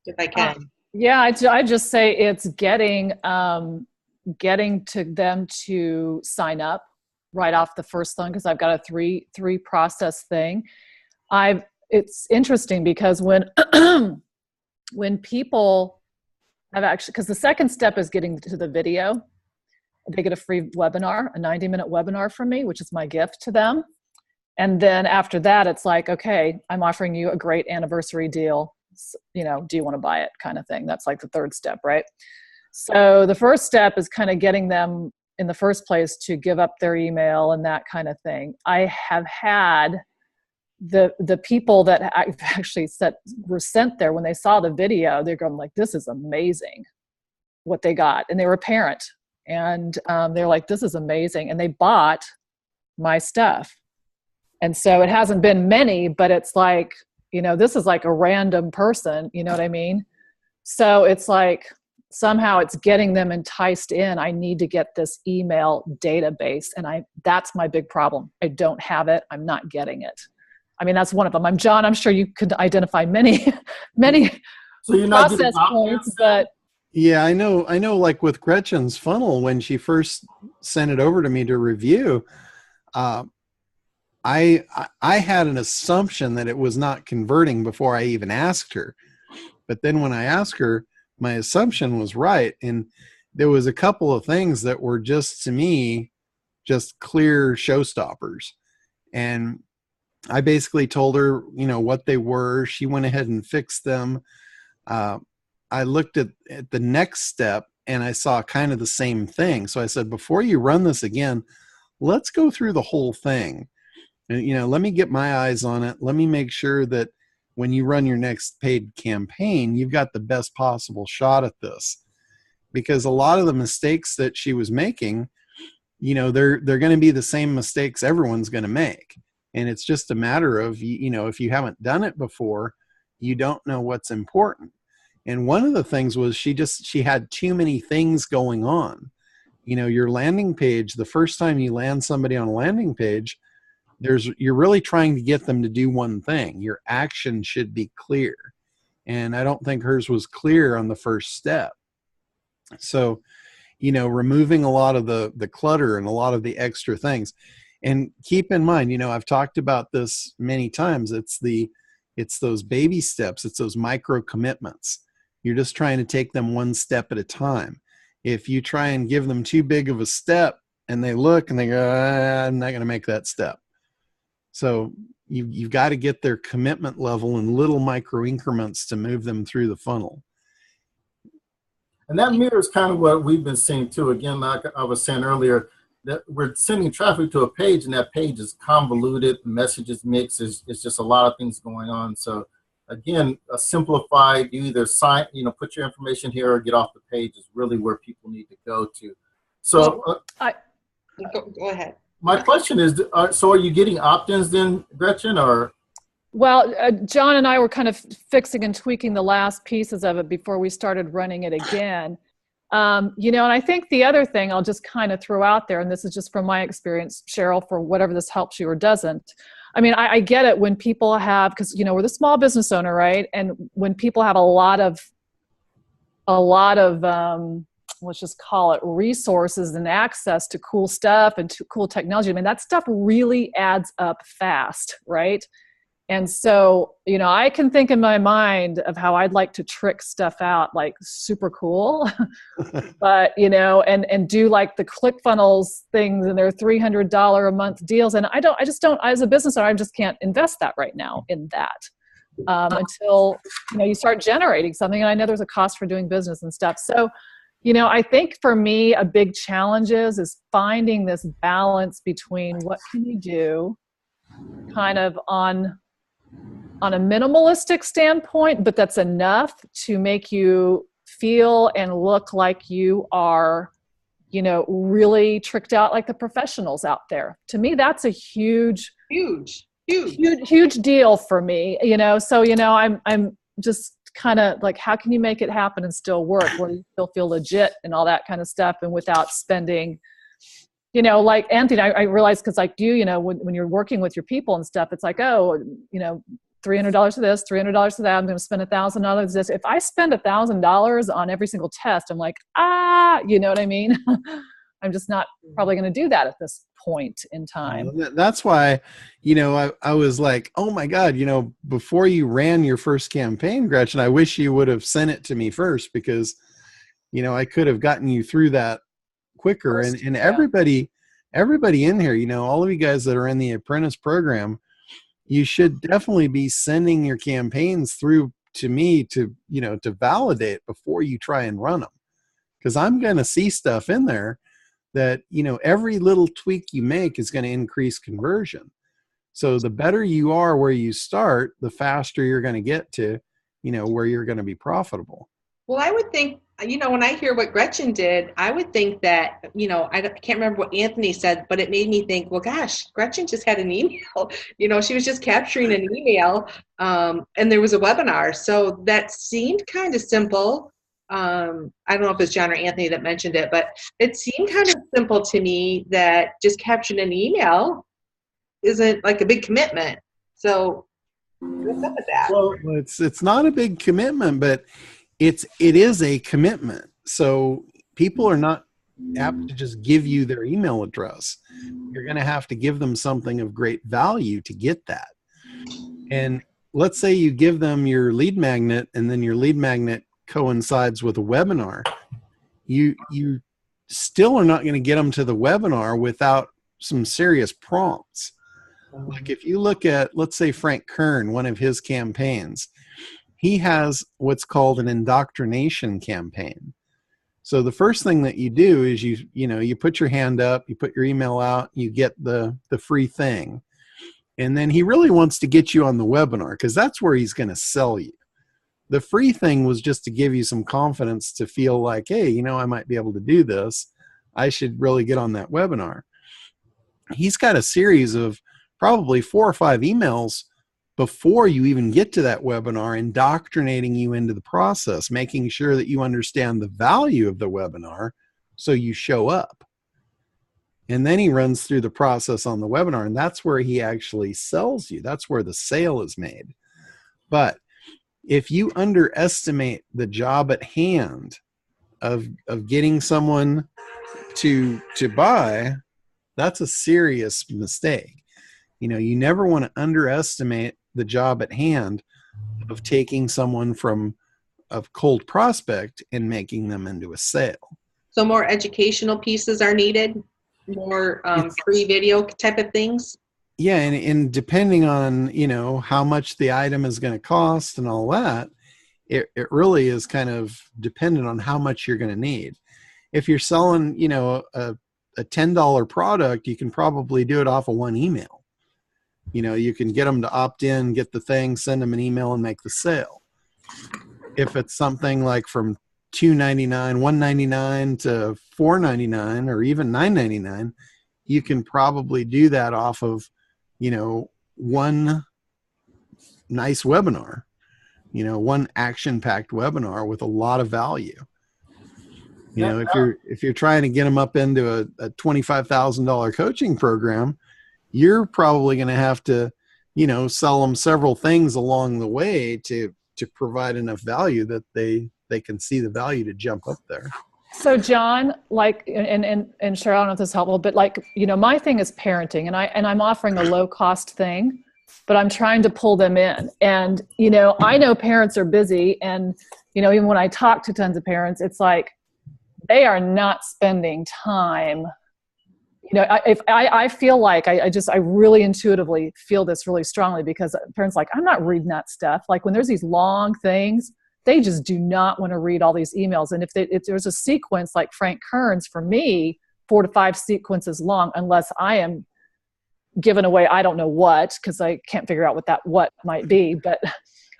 if I can? Yeah, I just say it's getting to them to sign up right off the first one, because I've got a three process thing. It's interesting because when when people have actually, because the second step is getting to the video, they get a free webinar, a 90-minute webinar from me, which is my gift to them. And then after that, it's like, okay, I'm offering you a great anniversary deal. You know, do you want to buy it, kind of thing. That's like the third step, right? So the first step is kind of getting them in the first place to give up their email and that kind of thing. I have had the people that I've actually were sent there, when they saw the video, they're going like, this is amazing what they got. And they were a parent, and they're like, this is amazing. And they bought my stuff. And so it hasn't been many, but it's like, this is like a random person, you know what I mean? So it's like, somehow it's getting them enticed in. I need to get this email database. And that's my big problem. I don't have it. I'm not getting it. I mean, that's one of them. John, I'm sure you could identify many, many so you're not process points, but yeah, I know, like with Gretchen's funnel, when she first sent it over to me to review, I had an assumption that it was not converting before I even asked her. But then when I asked her, my assumption was right. And there was a couple of things that were just, to me, just clear showstoppers. And I basically told her, what they were. She went ahead and fixed them. I looked at the next step and I saw kind of the same thing. So I said, before you run this again, let's go through the whole thing. And, let me get my eyes on it. Let me make sure that when you run your next paid campaign, you've got the best possible shot at this. Because a lot of the mistakes that she was making, they're going to be the same mistakes everyone's going to make. And it's just a matter of, if you haven't done it before, you don't know what's important. And one of the things was she had too many things going on. Your landing page, the first time you land somebody on a landing page, you're really trying to get them to do one thing. Your action should be clear. And I don't think hers was clear on the first step. So, removing a lot of the clutter and a lot of the extra things. And keep in mind, I've talked about this many times. It's those baby steps. It's those micro commitments. You're just trying to take them one step at a time. If you try and give them too big of a step and they look and they go, I'm not going to make that step. So you've got to get their commitment level in little micro increments to move them through the funnel. And that mirrors kind of what we've been seeing too. Again, like I was saying earlier, that we're sending traffic to a page and that page is convoluted, messages mixed, it's just a lot of things going on. So again, a simplified, you either put your information here or get off the page is really where people need to go to. So go ahead. My question is, so are you getting opt-ins then, Gretchen, or? Well, John and I were kind of fixing and tweaking the last pieces of it before we started running it again. And I think the other thing I'll just kind of throw out there, and this is just from my experience, Cheryl, for whatever this helps you or doesn't. I mean, I get it when people have, because, we're the small business owner, right? And when people have a lot of let's just call it resources and access to cool stuff and to cool technology, I mean, that stuff really adds up fast, right? And so, I can think in my mind of how I'd like to trick stuff out, like super cool, but, and do like the ClickFunnels things and their $300 a month deals. And I just don't, as a business owner, I just can't invest that right now in that until, you start generating something. And I know there's a cost for doing business and stuff. So, I think for me, a big challenge is finding this balance between what can you do kind of on a minimalistic standpoint, but that's enough to make you feel and look like you are, really tricked out like the professionals out there. To me, that's a huge deal for me, so, I'm just kind of like, how can you make it happen and still work? Where you still feel legit and all that kind of stuff, and without spending, like Anthony, I realize, because like you, when you're working with your people and stuff, it's like, oh, $300 to this, $300 to that. I'm going to spend $1,000 this. If I spend $1,000 on every single test, I'm like, you know what I mean? I'm just not probably going to do that at this point in time. That's why, I was like, oh my God, before you ran your first campaign, Gretchen, I wish you would have sent it to me first, because, I could have gotten you through that quicker. And everybody in here, all of you guys that are in the Apprentice program, you should definitely be sending your campaigns through to me to validate before you try and run them. Because I'm going to see stuff in there that, you know, every little tweak you make is going to increase conversion. So the better you are where you start, the faster you're going to get to, you know, where you're going to be profitable. Well, I would think, you know, when I hear what Gretchen did, I would think that, you know, I can't remember what Anthony said, but it made me think, well, gosh, Gretchen just had an email. You know, she was just capturing an email, and there was a webinar. So that seemed kind of simple. I don't know if it's John or Anthony that mentioned it, but it seemed kind of simple to me that just capturing an email isn't like a big commitment. So what's up with that? Well, it's not a big commitment, but it is a commitment. So people are not apt to just give you their email address. You're going to have to give them something of great value to get that. And let's say you give them your lead magnet, and then your lead magnet coincides with a webinar. You still are not going to get them to the webinar without some serious prompts. Like if you look at, let's say, Frank Kern, one of his campaigns, he has what's called an indoctrination campaign. So the first thing that you do is you put your hand up, you put your email out, you get the free thing. And then he really wants to get you on the webinar because that's where he's going to sell you. The free thing was just to give you some confidence to feel like, hey, you know, I might be able to do this. I should really get on that webinar. He's got a series of probably 4 or 5 emails before you even get to that webinar, indoctrinating you into the process, making sure that you understand the value of the webinar so you show up. And then he runs through the process on the webinar, and that's where he actually sells you. That's where the sale is made. But if you underestimate the job at hand of getting someone to buy, that's a serious mistake. You know, you never want to underestimate the job at hand of taking someone from a cold prospect and making them into a sale. So more educational pieces are needed, more free video type of things. Yeah, and depending on, you know, how much the item is going to cost and all that, it really is kind of dependent on how much you're going to need. If you're selling, you know, a $10 product, you can probably do it off of one email. You know, you can get them to opt in, get the thing, send them an email, and make the sale. If it's something like from $2.99, $1.99 to $4.99, or even $9.99, you can probably do that off of, you know, one nice webinar, you know, one action-packed webinar with a lot of value. You know, if you're trying to get them up into a $25,000 coaching program, you're probably going to have to, you know, sell them several things along the way to provide enough value that they can see the value to jump up there. So John, like, and Cheryl, I don't know if this is helpful, but like, you know, my thing is parenting, and I'm offering a low cost thing, but I'm trying to pull them in. And, you know, I know parents are busy, and, you know, even when I talk to tons of parents, it's like, they are not spending time. You know, I feel like I really intuitively feel this really strongly, because parents are like, I'm not reading that stuff. Like when there's these long things, they just do not want to read all these emails. And if there's a sequence like Frank Kern's, for me, 4 to 5 sequences long, unless I am giving away, I don't know what, because I can't figure out what that what might be. But,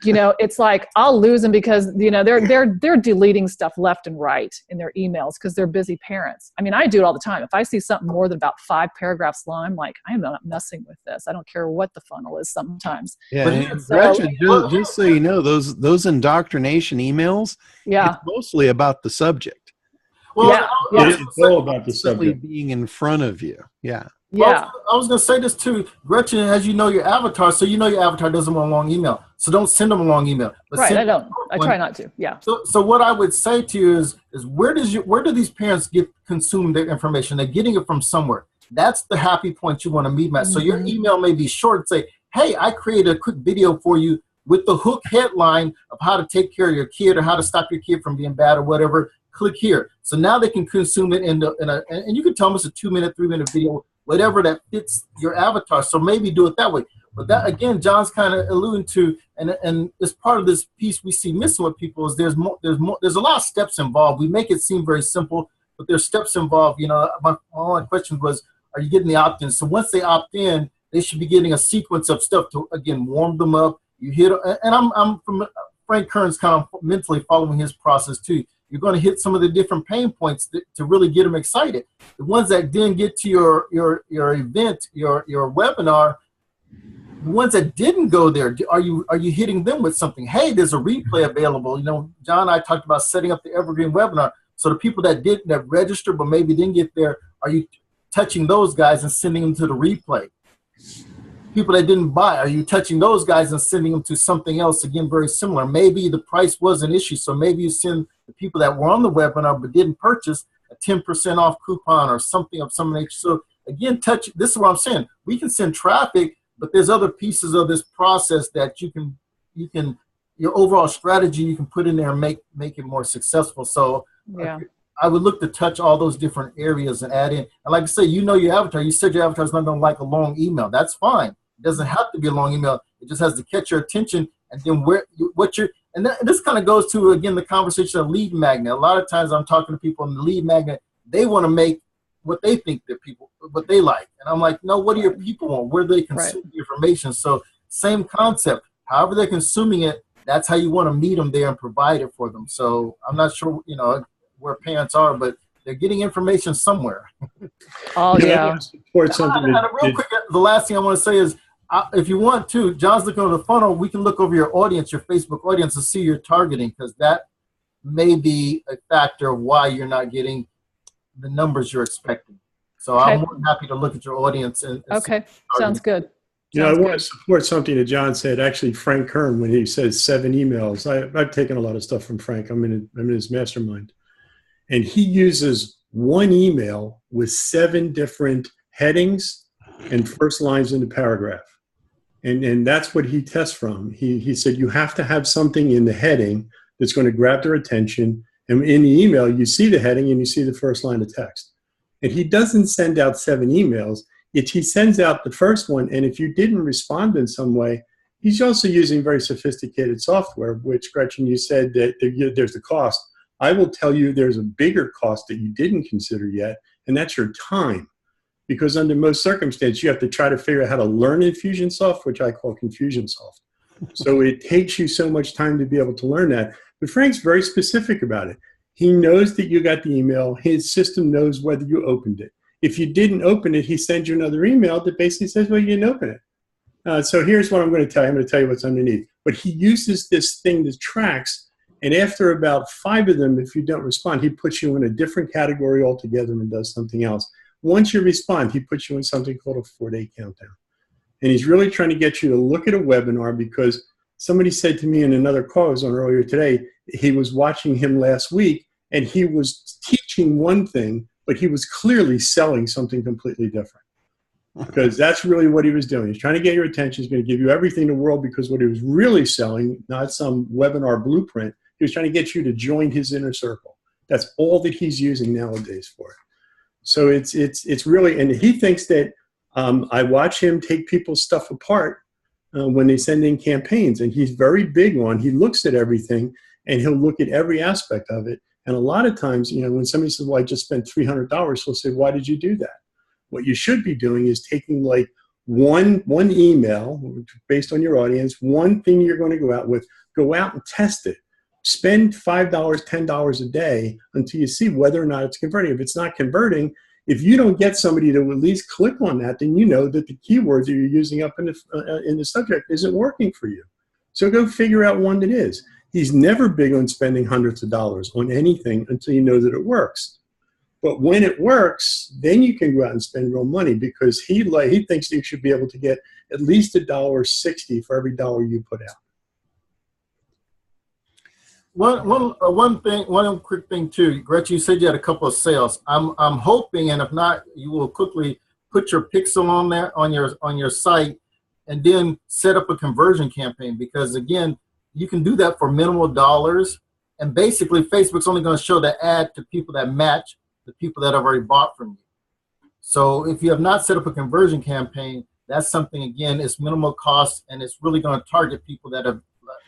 you know, it's like I'll lose them because, you know, they're deleting stuff left and right in their emails because they're busy parents. I mean, I do it all the time. If I see something more than about 5 paragraphs long, I'm like, I'm not messing with this. I don't care what the funnel is sometimes. Yeah, and Gretchen, just so you know, those indoctrination emails, yeah, it's mostly about the subject. Well, Yeah. It's all about the subject. Being in front of you. Yeah. yeah. I was going to say this too, Gretchen, as you know your avatar, so you know your avatar doesn't want a long email. So don't send them a long email. But Right, I don't. I try not to. Yeah. So what I would say to you is where do these parents consume their information? They're getting it from somewhere. That's the happy point you want to meet them at. So your email may be short and say, hey, I created a quick video for you with the hook headline of how to take care of your kid or how to stop your kid from being bad or whatever. Click here. So now they can consume it and you can tell them it's a 2-minute, 3-minute video, whatever that fits your avatar. So maybe do it that way. But that, again, John's kind of alluding to, and as part of this piece we see missing with people is there's a lot of steps involved. We make it seem very simple. but there's steps involved. You know, my only question was, are you getting the opt-in? So once they opt in, they should be getting a sequence of stuff to, again, warm them up. You hit, and I'm from Frank Kern's kind of mentally following his process too. You're going to hit some of the different pain points to really get them excited. The ones that didn't get to your event, your webinar, the ones that didn't go there, are you hitting them with something? Hey, there's a replay available. You know, John and I talked about setting up the evergreen webinar. So the people that registered but maybe didn't get there, are you touching those guys and sending them to the replay? People that didn't buy, are you touching those guys and sending them to something else, again, very similar? Maybe the price was an issue, so maybe you send the people that were on the webinar but didn't purchase a 10% off coupon or something of some nature. So again, this is what I'm saying. We can send traffic, but there's other pieces of this process that you can your overall strategy you can put in there and make it more successful. So Yeah. I would look to touch all those different areas and add in. And like I say, you know your avatar. You said your avatar is not going to like a long email. That's fine. It doesn't have to be a long email. It just has to catch your attention. And then this kind of goes to, again, the conversation of lead magnet. A lot of times I'm talking to people in the lead magnet. They want to make what they think what they like. And I'm like, no, what do your people want? Where do they consume the information? So same concept. However they're consuming it, that's how you want to meet them there and provide it for them. So I'm not sure, where parents are, but they're getting information somewhere. Oh, yeah. Support something. Real quick, the last thing I want to say is, if you want to, John's looking over the funnel, we can look over your audience, your Facebook audience, and see your targeting, because that may be a factor of why you're not getting the numbers you're expecting. So I'm more than happy to look at your audience. Okay, sounds good. I want to support something that John said. Actually, Frank Kern, when he says 7 emails, I've taken a lot of stuff from Frank. I'm in his mastermind. And he uses 1 email with 7 different headings and first lines in the paragraph. And that's what he tests from. He said you have to have something in the heading that's going to grab their attention. And in the email, you see the heading and you see the first line of text. And he doesn't send out 7 emails. He sends out the first one. And if you didn't respond in some way, he's also using very sophisticated software, which, Gretchen, you said that there's the cost. I will tell you there's a bigger cost that you didn't consider yet, and that's your time. Because under most circumstances, you have to try to figure out how to learn Infusionsoft, which I call Confusionsoft. So it takes you so much time to be able to learn that. But Frank's very specific about it. He knows that you got the email. His system knows whether you opened it. If you didn't open it, he sends you another email that basically says, well, you didn't open it. So here's what I'm going to tell you. I'm going to tell you what's underneath. But he uses this thing that tracks, and after about 5 of them, if you don't respond, he puts you in a different category altogether and does something else. Once you respond, he puts you in something called a 4-day countdown. And he's really trying to get you to look at a webinar, because somebody said to me in another call I was on earlier today, he was watching him last week, and he was teaching one thing, but he was clearly selling something completely different. Because that's really what he was doing. He's trying to get your attention. He's going to give you everything in the world, because what he was really selling, not some webinar blueprint, he was trying to get you to join his inner circle. That's all that he's using nowadays for it. So it's really, and he thinks that I watch him take people's stuff apart when they send in campaigns, and he's very big on, he looks at everything and he'll look at every aspect of it. And a lot of times, when somebody says, well, I just spent $300, he'll say, why did you do that? What you should be doing is taking like one email based on your audience, one thing you're going to go out with, go out and test it. Spend $5, $10 a day until you see whether or not it's converting. If it's not converting, if you don't get somebody to at least click on that, then you know that the keywords that you're using up in the subject isn't working for you. So go figure out one that is. He's never big on spending hundreds of dollars on anything until you know that it works. But when it works, then you can go out and spend real money, because he thinks you should be able to get at least $1.60 for every dollar you put out. One quick thing too, Gretchen, you said you had a couple of sales. I'm hoping, and if not, you will quickly put your pixel on there on your site, and then set up a conversion campaign, because again, you can do that for minimal dollars, and basically Facebook's only going to show the ad to people that match the people that have already bought from you. So if you have not set up a conversion campaign, that's something, again, it's minimal cost, and it's really going to target people that have,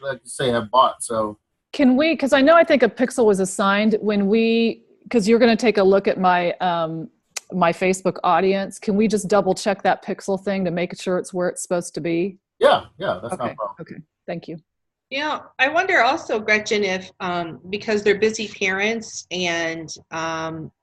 like you say, have bought. So can we, because I think a pixel was assigned when we because you're going to take a look at my my Facebook audience, can we just double check that pixel thing to make sure it's where it's supposed to be? Yeah, that's Okay. not a problem. Okay. Thank you. You know, I wonder also, Gretchen, if because they're busy parents and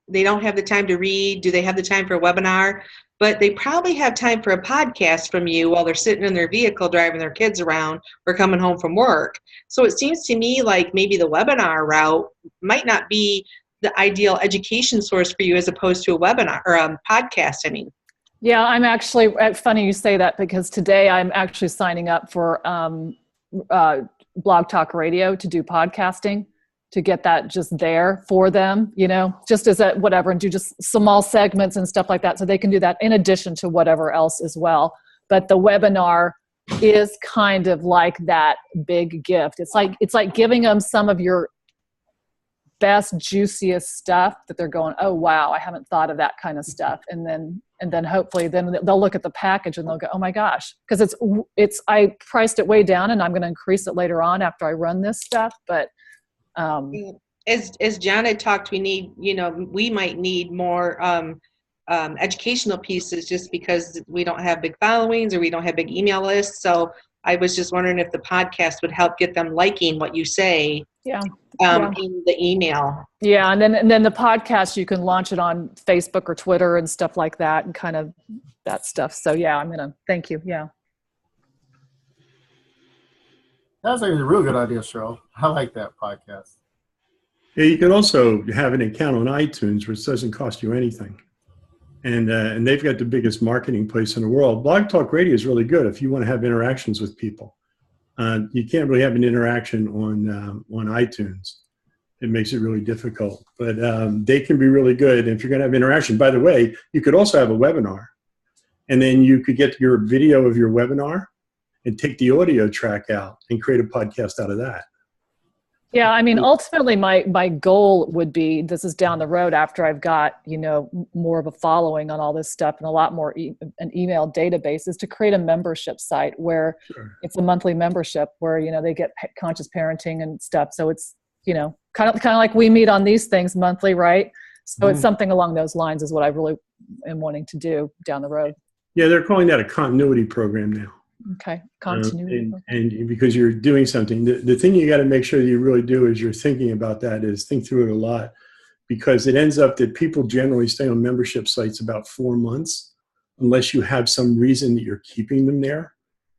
they don't have the time to read, do they have the time for a webinar? But they probably have time for a podcast from you while they're sitting in their vehicle driving their kids around or coming home from work. So it seems to me like maybe the webinar route might not be the ideal education source for you as opposed to a webinar or a podcast, I mean. Yeah, I'm actually, funny you say that, because today I'm actually signing up for Blog Talk Radio to do podcasting, to get that just there for them, you know, just as a whatever, and do just small segments and stuff like that, so they can do that in addition to whatever else as well. But the webinar is kind of like that big gift. It's like giving them some of your best, juiciest stuff that they're going, oh wow, I haven't thought of that kind of stuff. And then hopefully then they'll look at the package and they'll go, oh my gosh, because it's I priced it way down and I'm going to increase it later on after I run this stuff. But as John had talked, we might need more educational pieces, just because we don't have big followings or we don't have big email lists. So I was just wondering if the podcast would help get them liking what you say. Yeah. In the email. Yeah, and then the podcast, you can launch it on Facebook or Twitter and stuff like that, and kind of that stuff. So yeah, thank you. Yeah. That's a real good idea, Cheryl. I like that podcast. Yeah, you can also have an account on iTunes, which doesn't cost you anything. And they've got the biggest marketing place in the world. Blog Talk Radio is really good if you want to have interactions with people. You can't really have an interaction on iTunes. It makes it really difficult. But they can be really good if you're going to have interaction. By the way, you could also have a webinar. And then you could get your video of your webinar and take the audio track out and create a podcast out of that. Yeah, I mean, ultimately, my goal would be, this is down the road after I've got, more of a following on all this stuff and a lot more an email database, is to create a membership site where it's a monthly membership where, they get conscious parenting and stuff. So it's, kind of like we meet on these things monthly, right? So it's something along those lines is what I really am wanting to do down the road. Yeah, they're calling that a continuity program now. Okay, continuity. And because you're doing something, the thing you got to make sure that you really do is you're thinking about that, is think through it a lot, because it ends up that people generally stay on membership sites about 4 months unless you have some reason that you're keeping them there.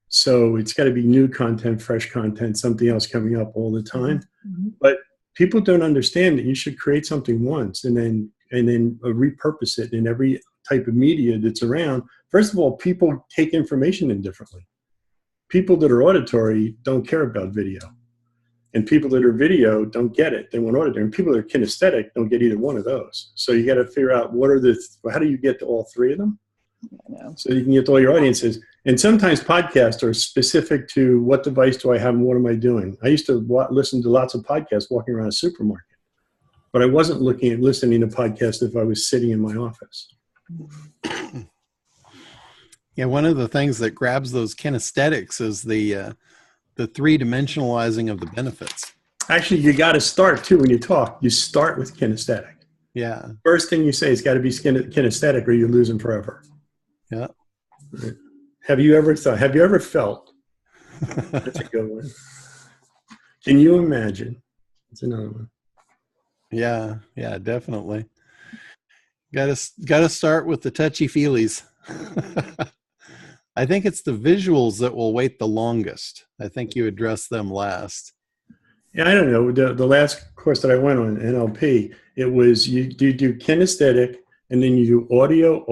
So it's got to be new content, fresh content, something else coming up all the time. Mm-hmm. But people don't understand that you should create something once and then repurpose it in every type of media that's around. First of all, people take information in differently. People that are auditory don't care about video. And people that are video don't get it. They want auditory. And people that are kinesthetic don't get either one of those. So you got to figure out how do you get to all three of them? So you can get to all your audiences. And sometimes podcasts are specific to what device do I have and what am I doing? I used to listen to lots of podcasts walking around a supermarket, but I wasn't listening to podcasts if I was sitting in my office. Yeah, one of the things that grabs those kinesthetics is the three-dimensionalizing of the benefits. Actually, you got to start, too, when you talk. You start with kinesthetic. Yeah. First thing you say has got to be kinesthetic or you lose them forever. Yeah. Right. Have you ever felt? That's a good one. Can you imagine? That's another one. Yeah, definitely. Got to start with the touchy-feelies. I think it's the visuals that will wait the longest. I think you address them last. Yeah, I don't know. The last course that I went on, NLP, it was you do kinesthetic, and then you do audio,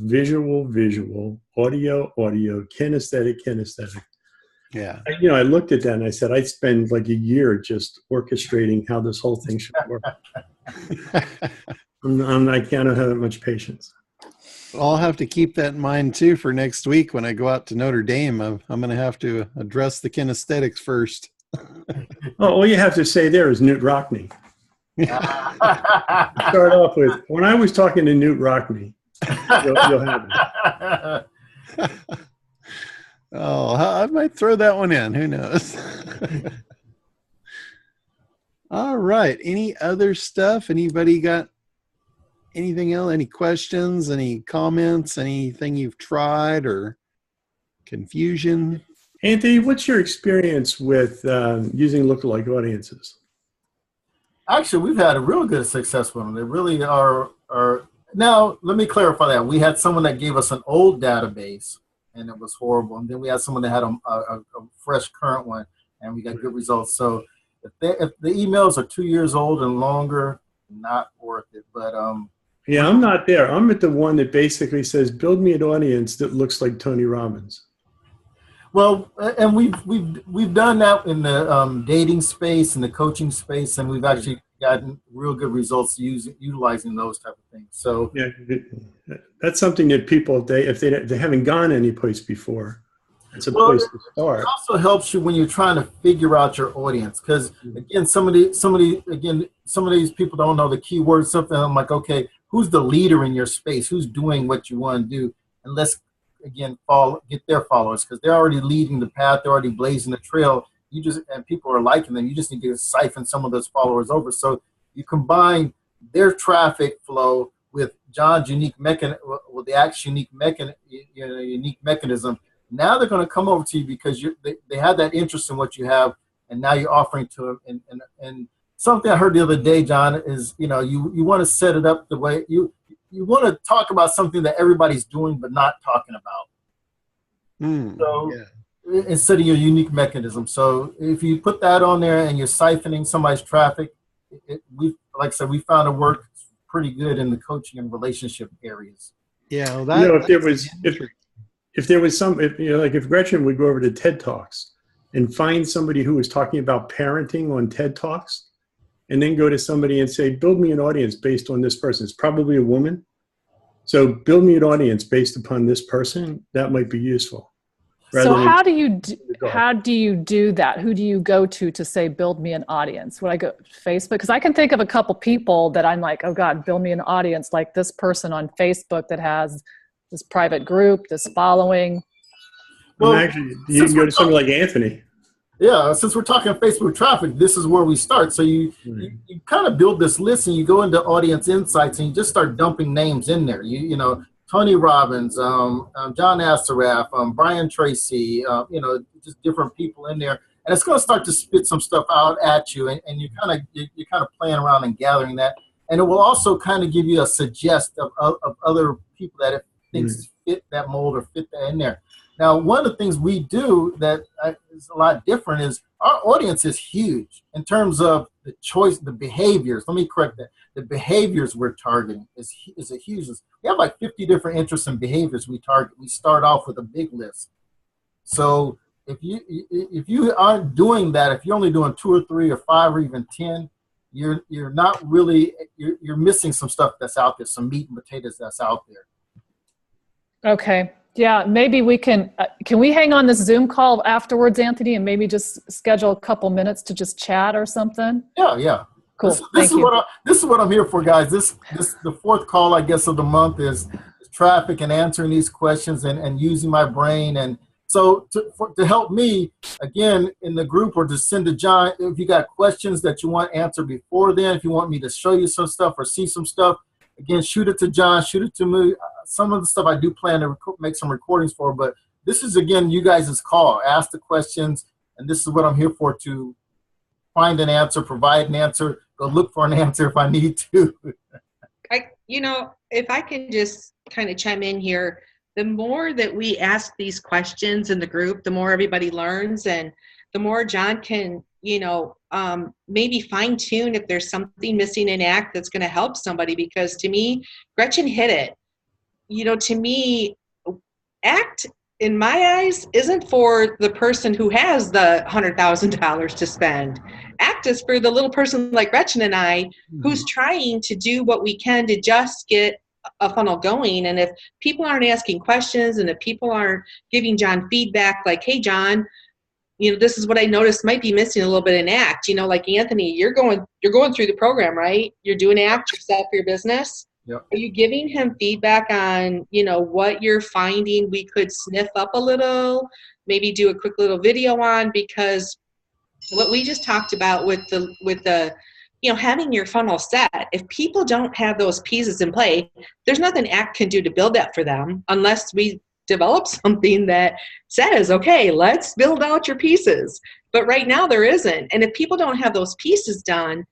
visual, audio, kinesthetic. Yeah. I looked at that and I said, I'd spend like a year just orchestrating how this whole thing should work. I can't have that much patience. I'll have to keep that in mind too for next week when I go out to Notre Dame. I'm going to have to address the kinesthetics first. All you have to say there is Newt Rockney. Start off with, when I was talking to Newt Rockney, you'll have it. Oh, I might throw that one in. Who knows? All right. Any other stuff? Anybody got anything else? Any questions? Any comments? Anything you've tried or confusion? Anthony, what's your experience with using lookalike audiences? Actually, we've had a real good success with them. They really are. Now, let me clarify that. We had someone that gave us an old database, and it was horrible. And then we had someone that had a fresh current one, and we got good results. So if the emails are 2 years old and longer, not worth it. But yeah, I'm not there. I'm at the one that basically says, build me an audience that looks like Tony Robbins. well, and we've done that in the dating space and the coaching space, and we've actually gotten real good results utilizing those type of things. So yeah, that's something that people, if they haven't gone anyplace before, it's a place to start. It also helps you when you're trying to figure out your audience, because again, some of these people don't know the keywords. Something I'm like, okay, who's the leader in your space? Who's doing what you want to do? And let's again get their followers, because they're already leading the path. They're already blazing the trail. And people are liking them. You just need to siphon some of those followers over. So you combine their traffic flow with John's unique with the Act's unique mechanism. Now they're going to come over to you because they have that interest in what you have, and now you're offering to them. And something I heard the other day, John, is you want to set it up the way you want to talk about something that everybody's doing but not talking about. So instead of your unique mechanism. So if you put that on there and you're siphoning somebody's traffic, like I said, we found it worked pretty good in the coaching and relationship areas. Yeah, well, if Gretchen would go over to TED Talks and find somebody who was talking about parenting on TED Talks, and then go to somebody and say, build me an audience based on this person. It's probably a woman. So build me an audience based upon this person. That might be useful. So how do you do that? Who do you go to say, build me an audience? Would I go Facebook? Because I can think of a couple people that I'm like, oh God, build me an audience like this person on Facebook that has this private group, this following. Well, actually, you can go to somebody like Anthony. Yeah, since we're talking Facebook traffic, this is where we start. So you kind of build this list, and you go into audience insights, and you just start dumping names in there. You know, Tony Robbins, John Assaraf, Brian Tracy, just different people in there, and it's going to start to spit some stuff out at you, and you're kind of playing around and gathering that, and it will also kind of give you a suggest of other people that it thinks fit that mold or fit that in there. Now, one of the things we do that is a lot different is our audience is huge in terms of the choice, the behaviors. Let me correct that. The behaviors we're targeting is a huge list. We have like 50 different interests and behaviors we target. We start off with a big list. So if you aren't doing that, if you're only doing 2 or 3 or 5 or even 10, you're not really, you're missing some stuff that's out there, some meat and potatoes that's out there. Okay. Yeah, maybe we can we hang on this Zoom call afterwards, Anthony, and maybe just schedule a couple minutes to just chat or something? Yeah. Cool. This is what I'm here for, guys. This the fourth call, I guess, of the month is traffic and answering these questions and using my brain. And so to help me, again, in the group, or to send to John, if you got questions that you want answered before then, if you want me to show you some stuff or see some stuff, again, shoot it to John, shoot it to me. Some of the stuff I do plan to make some recordings for, but this is, again, you guys' call. Ask the questions, and this is what I'm here for, to find an answer, provide an answer, go look for an answer if I need to. If I can just kind of chime in here, the more that we ask these questions in the group, the more everybody learns, and the more John can, maybe fine tune if there's something missing in ACT that's going to help somebody. Because to me, Gretchen hit it. To me, ACT, in my eyes, isn't for the person who has the $100,000 to spend. ACT is for the little person like Gretchen and I, who's trying to do what we can to just get a funnel going. And if people aren't asking questions, and if people aren't giving John feedback like, hey, John, this is what I noticed might be missing a little bit in ACT. Like Anthony, you're going through the program, right? You're doing ACT yourself for your business. Yep. Are you giving him feedback on, what you're finding we could sniff up a little, maybe do a quick little video on? Because what we just talked about with the having your funnel set. If people don't have those pieces in play, there's nothing ACT can do to build that for them unless we develop something that says, okay, let's build out your pieces. But right now there isn't. And if people don't have those pieces done,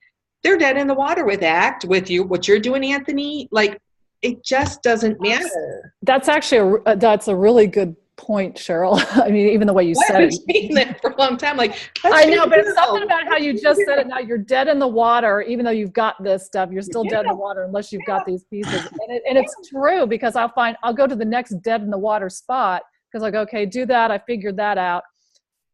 they're dead in the water with ACT, with you, what you're doing, Anthony. Like, it just doesn't matter. That's actually that's a really good point, Cheryl. I mean, even the way you said it. I've been saying that for a long time. Like, I know, but it's something about how you just said it. Now you're dead in the water, even though you've got this stuff. You're still dead in the water unless you've got these pieces. And it's true, because I'll go to the next dead in the water spot because I go, okay, do that. I figured that out.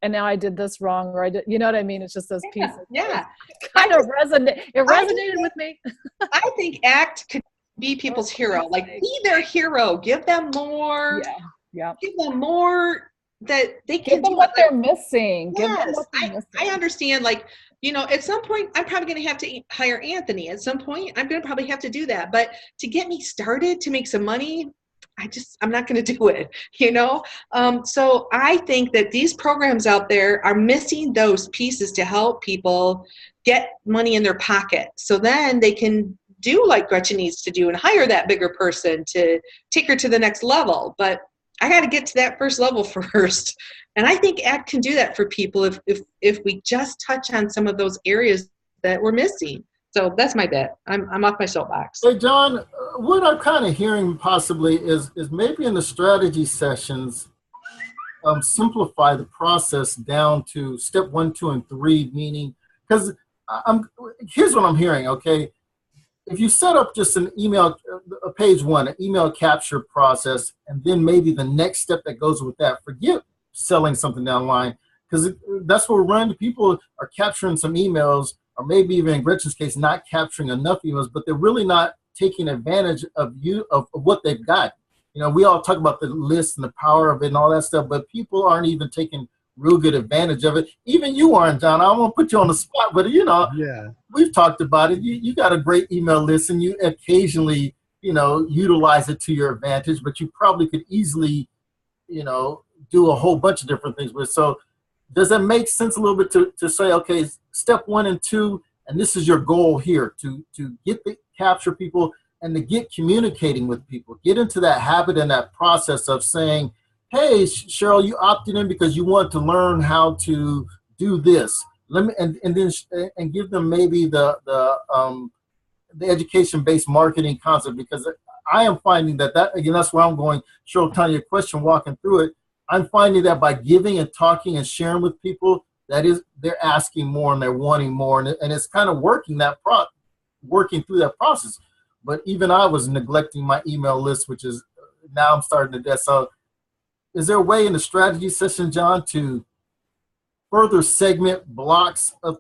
And now I did this wrong, or I did, you know what I mean? It's just those pieces. Yeah. It kind of resonated with me. I think ACT could be people's hero. Like, be their hero. Give them more. Yeah. Give them more that they can Give them do what they're missing. Yes. Give them what they're missing. I understand. Like, at some point, I'm probably going to have to hire Anthony. At some point, I'm going to probably have to do that. But to get me started, to make some money, I'm not going to do it, So I think that these programs out there are missing those pieces to help people get money in their pocket. So then they can do like Gretchen needs to do and hire that bigger person to take her to the next level. But I got to get to that first level first. And I think ACT can do that for people if we just touch on some of those areas that we're missing. So that's my bet. I'm off my soapbox. Hey, John, what I'm kind of hearing possibly is maybe in the strategy sessions, simplify the process down to step 1, 2, and 3, meaning, because here's what I'm hearing, okay? If you set up just an email, page 1, an email capture process, and then maybe the next step that goes with that, forget selling something down the line, because that's what we're running. People are capturing some emails, or maybe even in Gretchen's case, not capturing enough emails, but they're really not taking advantage of what they've got. We all talk about the list and the power of it and all that stuff, but people aren't even taking real good advantage of it. Even you aren't, John. I won't put you on the spot, but we've talked about it. You got a great email list, and you occasionally, utilize it to your advantage, but you probably could easily, do a whole bunch of different things with. So does that make sense a little bit to say, okay, step 1 and 2, and this is your goal here, to capture people and to get communicating with people, get into that habit and that process of saying, hey, Cheryl, you opted in because you want to learn how to do this. Let me and give them maybe the education-based marketing concept, because I am finding that again, that's where I'm going. Cheryl, kind of your question, walking through it. I'm finding that by giving and talking and sharing with people, they're asking more and they're wanting more, and it's kind of working through that process. But even I was neglecting my email list, which is now I'm starting to do that. So is there a way in the strategy session, John, to further segment blocks of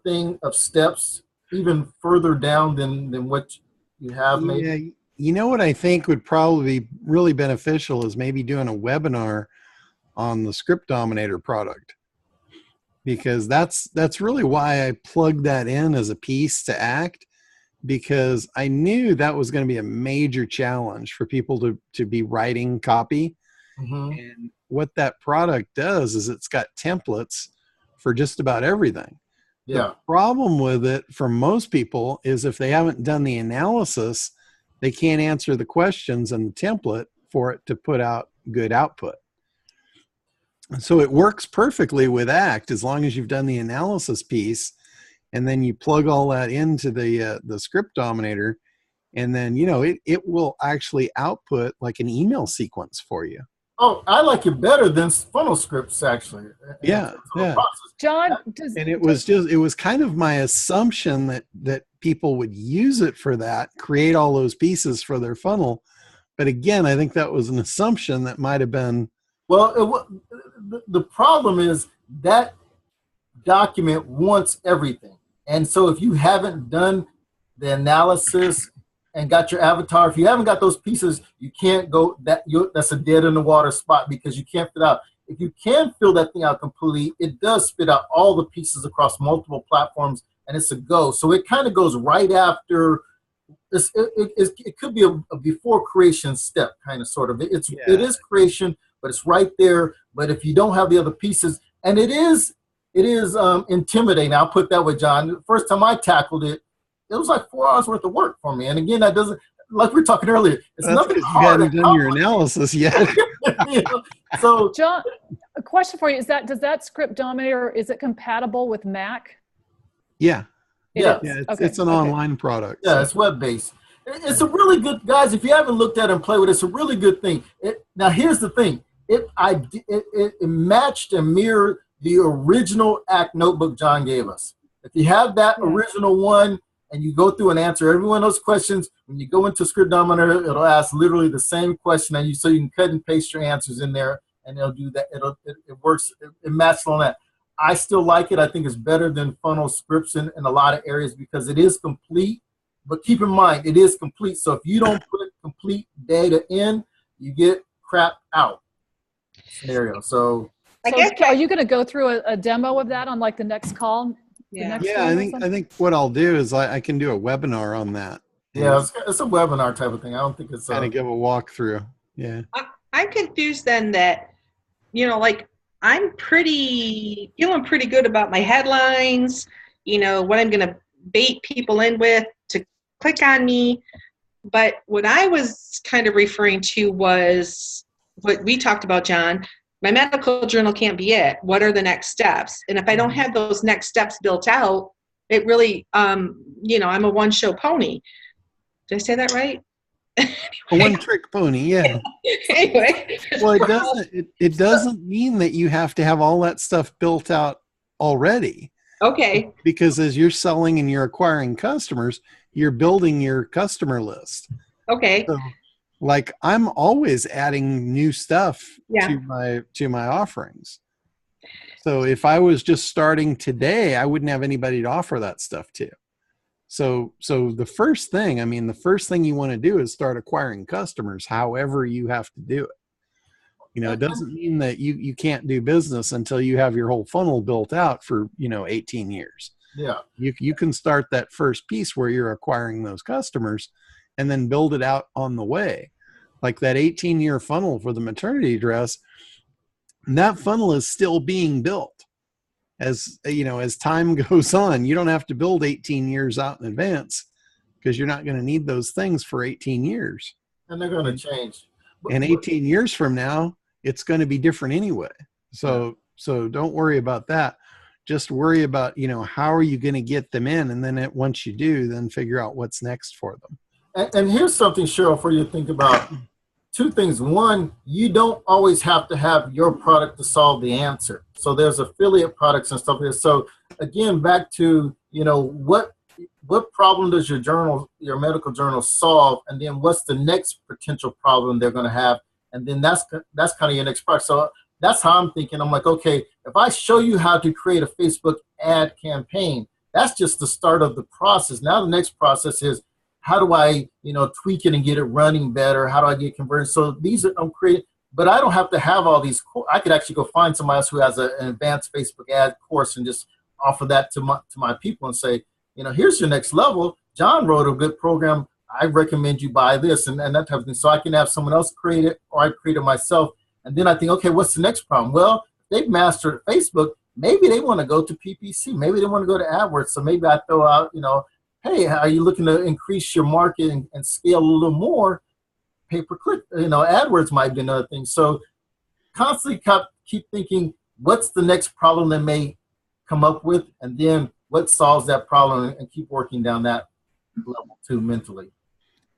steps even further down than what you have maybe? Yeah, what I think would probably be really beneficial is maybe doing a webinar on the Script Dominator product, because that's really why I plugged that in as a piece to ACT, because I knew that was going to be a major challenge for people to be writing copy. Mm-hmm. And what that product does is it's got templates for just about everything. Yeah. The problem with it for most people is if they haven't done the analysis, they can't answer the questions in the template for it to put out good output. So it works perfectly with ACT as long as you've done the analysis piece, and then you plug all that into the Script Dominator, and then it will actually output like an email sequence for you. Oh, I like it better than funnel scripts, actually. Yeah. John, it was kind of my assumption that people would use it for that, create all those pieces for their funnel. But again, I think that was an assumption that might have been. Well, the problem is that document wants everything. And so if you haven't done the analysis and got your avatar, if you haven't got those pieces, you can't go, that's a dead in the water spot, because you can't fit out. If you can fill that thing out completely, it does spit out all the pieces across multiple platforms, and it's a go. So it kind of goes right after. It could be a before creation step, kind of, sort of. It is creation, but it's right there. But if you don't have the other pieces, and it is it is intimidating. I'll put that with John. The first time I tackled it, it was like 4 hours worth of work for me. And again, that doesn't, like we were talking earlier, it's That's nothing because you hard. hadn't done your analysis yet. You know? So John, a question for you is that does that script Dominator, is it compatible with Mac? Yeah. Yeah. Is? Yeah, it's, Okay, it's an okay. online product. yeah, it's web-based. It's a really good, guys, if you haven't looked at it and played with it, it's a really good thing. Now, here's the thing. It matched and mirrored the original ACT notebook John gave us. If you have that original one and you go through and answer every one of those questions, when you go into Script Dominator, it'll ask literally the same question, and so you can cut and paste your answers in there, and it'll do that. It works. It matches on that. I still like it. I think it's better than funnel scripts in a lot of areas because it is complete. But keep in mind, it is complete. So if you don't put complete data in, you get crap out scenario. So I So guess are you going to go through a demo of that on like the next call? The Yeah. next Yeah, one or I something? think what I'll do is I can do a webinar on that. yeah, it's a webinar type of thing. I don't think it's Kind of give a walkthrough. Yeah. I'm confused then that, like I'm feeling pretty good about my headlines, what I'm going to bait people in with to click on me. But what I was kind of referring to was what we talked about, John. My medical journal can't be it. What are the next steps? And if I don't have those next steps built out, it really, I'm a one-show pony. Did I say that right? A one-trick pony, yeah. Anyway. Well, it doesn't mean that you have to have all that stuff built out already. Okay. Because as you're selling and you're acquiring customers, you're building your customer list. Okay. So, like I'm always adding new stuff Yeah. to my offerings. So if I was just starting today, I wouldn't have anybody to offer that stuff to. So the first thing you want to do is start acquiring customers, however you have to do it. It doesn't mean that you can't do business until you have your whole funnel built out for, 18 years. yeah. You can start that first piece where you're acquiring those customers and then build it out on the way. Like that 18-year funnel for the maternity dress, that funnel is still being built. As time goes on, you don't have to build 18 years out in advance because you're not going to need those things for 18 years. And they're going to change. And 18 years from now, it's going to be different anyway. So don't worry about that. Just worry about, how are you going to get them in? And then once you do, then figure out what's next for them. And here's something, Cheryl, for you to think about. Two things. One, you don't always have to have your product to solve the answer. So there's affiliate products and stuff there. So again, back to, what problem does your medical journal solve? And then what's the next potential problem they're going to have? And then that's kind of your next product. So that's how I'm thinking. I'm like, okay, if I show you how to create a Facebook ad campaign, that's just the start of the process. Now the next process is, how do I, tweak it and get it running better? How do I get converted? So these I'm creating, but I don't have to have all these. I could actually go find somebody else who has an advanced Facebook ad course and just offer that to my people and say, here's your next level. John wrote a good program. I recommend you buy this and that type of thing. So I can have someone else create it, or I create it myself. And then I think, okay, what's the next problem? Well, they've mastered Facebook. Maybe they want to go to PPC. Maybe they want to go to AdWords. So maybe I throw out, hey, are you looking to increase your market and scale a little more? Pay-per-click, AdWords might be another thing. So constantly keep thinking, what's the next problem they may come up with, and then what solves that problem, and keep working down that level too mentally.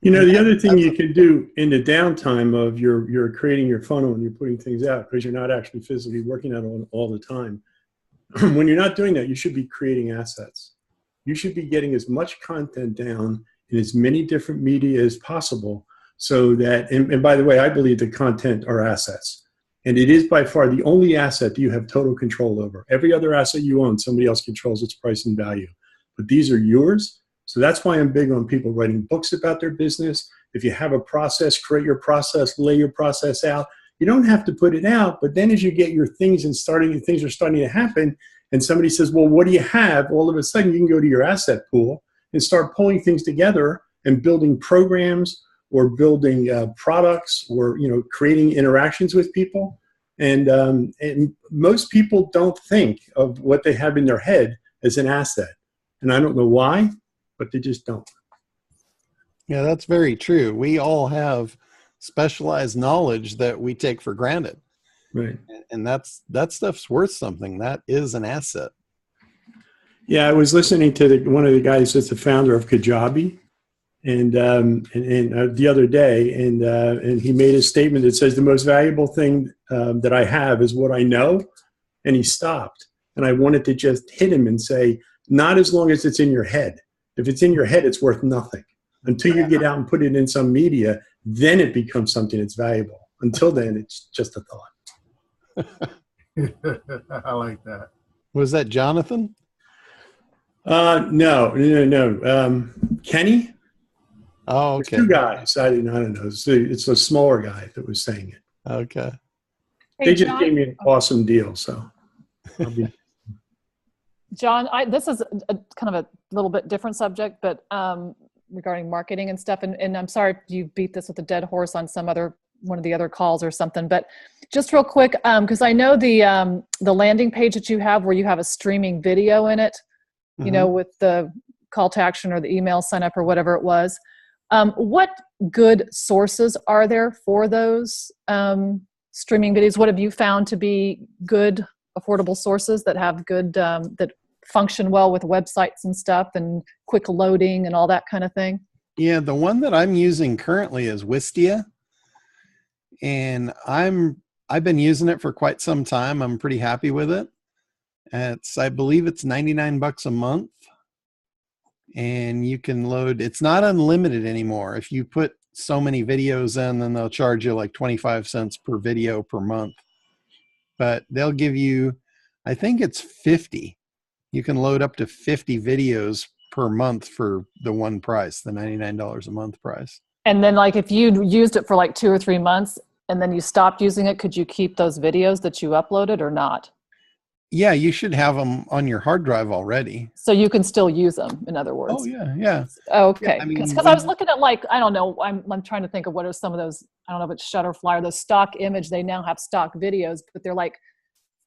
The other thing you can do in the downtime of you're creating your funnel and you're putting things out because you're not actually physically working on it all the time. When you're not doing that, you should be creating assets. You should be getting as much content down in as many different media as possible so that, and by the way, I believe that content are assets. And it is by far the only asset that you have total control over. Every other asset you own, somebody else controls its price and value. But these are yours. So that's why I'm big on people writing books about their business. If you have a process, create your process, lay your process out. You don't have to put it out, but then as you get your things and things are starting to happen, and somebody says, well, what do you have? All of a sudden, you can go to your asset pool and start pulling things together and building programs or building products or creating interactions with people. And most people don't think of what they have in their head as an asset. And I don't know why, but they just don't. Yeah, that's very true. We all have specialized knowledge that we take for granted. Right. And that stuff's worth something. That is an asset. Yeah, I was listening to one of the guys that's the founder of Kajabi, and the other day, and he made a statement that says the most valuable thing that I have is what I know, and he stopped, and I wanted to just hit him and say, not as long as it's in your head. If it's in your head, it's worth nothing. Until you get out and put it in some media, then it becomes something that's valuable. Until then, it's just a thought. I like that. Was that Jonathan? No. Kenny? Oh, There's okay. two guys. I don't know. It's a smaller guy that was saying it. Okay. Hey, They just John, gave me an awesome deal, so I'll be. John, this is a kind of a little bit different subject, but regarding marketing and stuff. And I'm sorry if you beat this with a dead horse on one of the other calls or something, but just real quick, because I know the landing page that you have where you have a streaming video in it, you know, with the call to action or the email sign up or whatever it was. What good sources are there for those streaming videos? What have you found to be good, affordable sources that have good, that function well with websites and stuff and quick loading and all that kind of thing? Yeah, the one that I'm using currently is Wistia, and I've been using it for quite some time. I'm pretty happy with it. I believe it's $99 a month, and you can load. It's not unlimited anymore. If you put so many videos in, then they'll charge you like 25 cents per video per month. But they'll give you, I think it's 50. You can load up to 50 videos per month for the one price, the $99 a month price. And then like if you used it for like 2 or 3 months and then you stopped using it, could you keep those videos that you uploaded or not? Yeah, you should have them on your hard drive already. So you can still use them, in other words. Oh yeah, yeah. Oh, okay. Yeah, I mean, Because I was looking at like, I don't know, I'm trying to think of what are some of those, I don't know if it's Shutterfly or those stock image, they now have stock videos, but they're like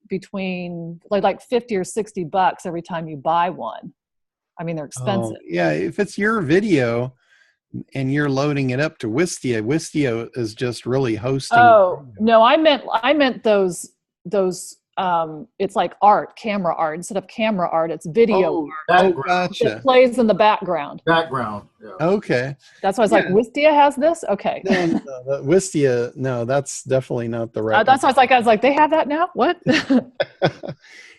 between like 50 or $60 every time you buy one. I mean, they're expensive. Oh, yeah, if it's your video and you're loading it up to Wistia, Wistia is just really hosting. Oh, no, I meant those it's like camera art. Instead of camera art, it's video art. Oh, gotcha. It plays in the background. Background. Yeah. Okay. That's why I was like, Wistia has this? Okay. No, Wistia, no, that's definitely not the right. That's why I was like, they have that now? What?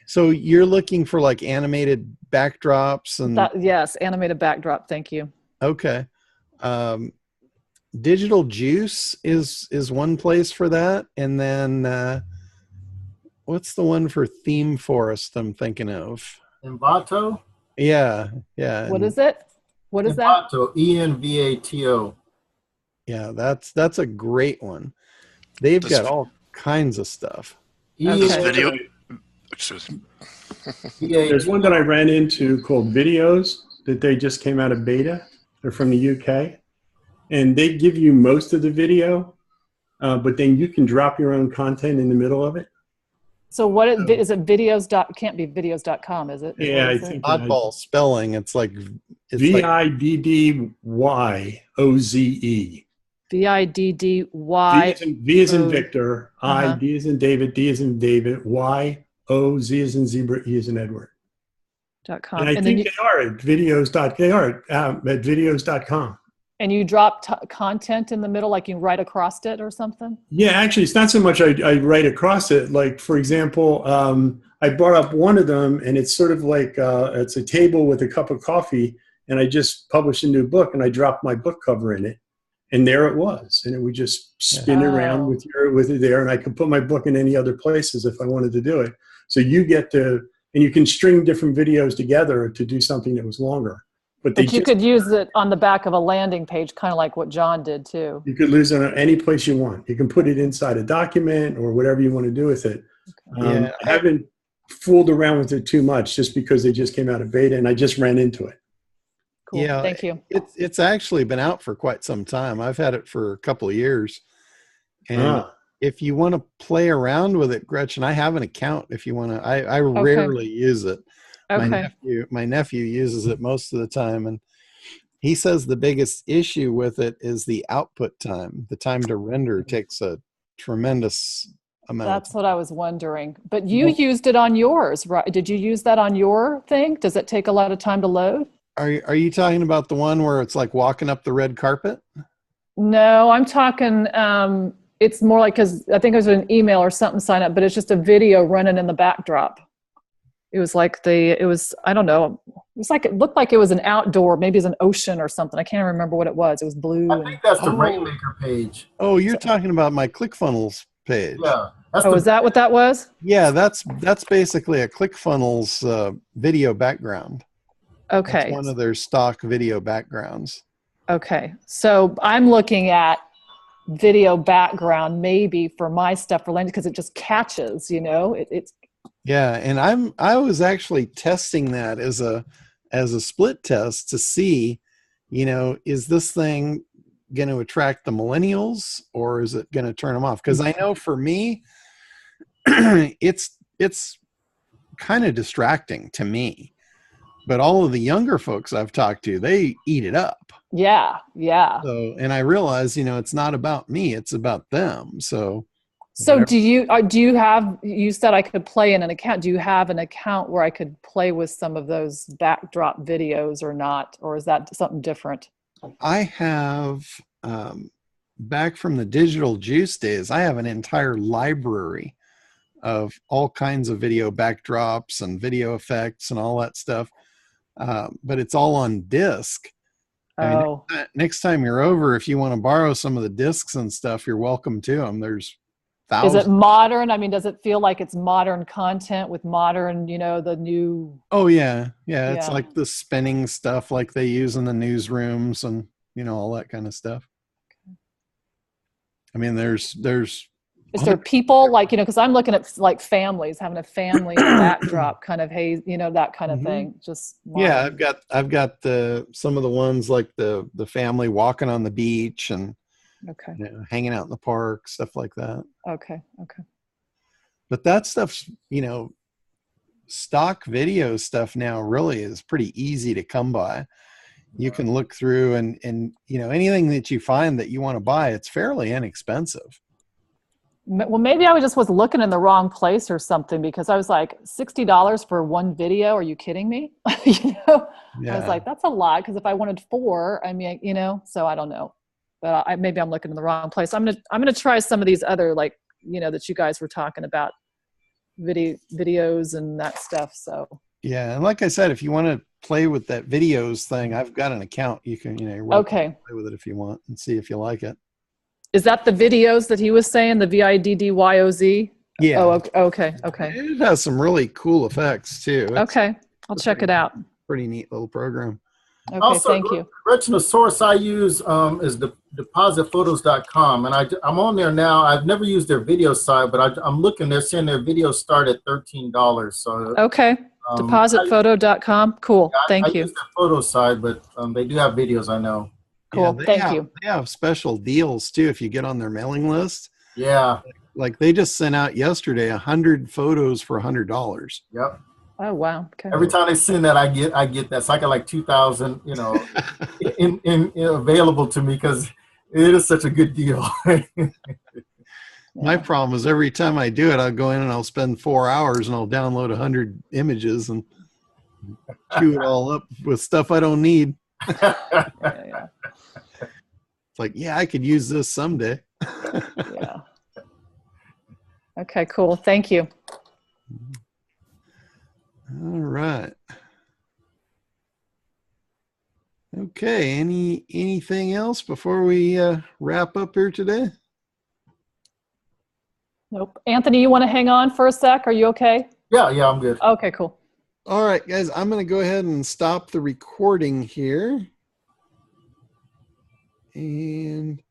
So you're looking for like animated backdrops and yes, animated backdrop. Thank you. okay. Digital Juice is one place for that, and then what's the one for Theme Forest I'm thinking of? Envato. Yeah. What is it? What is that? Envato, ENVATO. Yeah, that's a great one. They've got all kinds of stuff. This video. There's one that I ran into called Videos that they just came out of beta. They're from the UK, and they give you most of the video, but then you can drop your own content in the middle of it. So what is it? Can't be videos.com, is it? Yeah, I think Oddball spelling. It's like VIDDYOZE. VIDDY. V is in Victor. D is in David. D is in David. Y O Z is in zebra. E is in Edward. .com. And I think they are at videos.com. And you drop content in the middle, like you write across it or something? Yeah, actually, it's not so much I write across it. Like, for example, I brought up one of them, and it's sort of like it's a table with a cup of coffee, and I just published a new book, and I dropped my book cover in it, and there it was. And it would just spin around with it there, and I could put my book in any other places if I wanted to do it. So you get to, and you can string different videos together to do something that was longer. But you could use it on the back of a landing page, kind of like what John did too. You could use it on any place you want. You can put it inside a document or whatever you want to do with it. Okay. I haven't fooled around with it too much just because they just came out of beta and I just ran into it. Cool. Yeah, thank you. It's actually been out for quite some time. I've had it for a couple of years. And if you want to play around with it, Gretchen, I have an account if you want to. I rarely use it. Okay. My nephew uses it most of the time, and he says the biggest issue with it is the output time. The time to render takes a tremendous amount. That's what I was wondering. But you used it on yours, right? Did you use that on your thing? Does it take a lot of time to load? Are you talking about the one where it's like walking up the red carpet? No, I'm talking, it's more like, because I think it was an email or something sign up, but it's just a video running in the backdrop. It was like I don't know. It looked like it was an outdoor, maybe it's an ocean or something. I can't remember what it was. It was blue. I think that's the Rainmaker page. Oh, you're talking about my ClickFunnels page. Yeah. Is that what that was? Yeah, that's basically a ClickFunnels video background. Okay. That's one of their stock video backgrounds. Okay. So I'm looking at video background maybe for my stuff for landing because it just catches, it's. Yeah, and I was actually testing that as a split test to see, is this thing going to attract the millennials or is it going to turn them off? Because I know for me, it's kind of distracting to me. But all of the younger folks I've talked to, they eat it up. Yeah, yeah. So, and I realize, it's not about me; it's about them. So do you have? You said I could play in an account. Do you have an account where I could play with some of those backdrop videos or not, or is that something different? I have, back from the Digital Juice days, I have an entire library of all kinds of video backdrops and video effects and all that stuff. But it's all on disc. Oh. I mean, next time you're over, if you want to borrow some of the discs and stuff, you're welcome to them. There's thousands. Is it modern? I mean, does it feel like it's modern content with modern, the new? Oh yeah. It's like the spinning stuff like they use in the newsrooms and, all that kind of stuff. I mean, there's Is there people like, because I'm looking at like families having a family backdrop kind of haze, that kind of thing. Just modern. Yeah, I've got some of the ones like the family walking on the beach and hanging out in the park, stuff like that. Okay. But that stuff's, stock video stuff now really is pretty easy to come by. You can look through and anything that you find that you want to buy, it's fairly inexpensive. Well, maybe I just was looking in the wrong place or something because I was like, $60 for one video. Are you kidding me? I was like, that's a lot. Because if I wanted 4, I mean, so I don't know, but maybe I'm looking in the wrong place. I'm gonna try some of these other that you guys were talking about, videos and that stuff. So yeah, and like I said, if you want to play with that videos thing, I've got an account. You can you're welcome to play with it if you want and see if you like it. Is that the videos that he was saying, the VIDDYOZ? Yeah. Oh, okay. It has some really cool effects too. Okay, I'll check it out. Pretty neat little program. Okay, also, thank you. Gretchen, the source I use is depositphotos.com, and I'm on there now. I've never used their video side, but I'm looking. They're saying their videos start at $13. So okay, depositphoto.com. Cool. Thank you. I use the photo side, but they do have videos. I know. Cool. Yeah, thank you. They have special deals too if you get on their mailing list. Yeah. Like they just sent out yesterday 100 photos for $100. Yep. Oh wow. Okay. Every time they send that, I get that. So I got like 2,000, in available to me because it is such a good deal. My problem is every time I do it, I'll go in and I'll spend 4 hours and I'll download 100 images and chew it all up with stuff I don't need. Yeah. It's like, I could use this someday. Yeah. Okay, cool. Thank you. All right. Okay. Anything else before we wrap up here today? Nope. Anthony, you want to hang on for a sec? Are you okay? Yeah, I'm good. Okay, cool. All right, guys, I'm going to go ahead and stop the recording here. And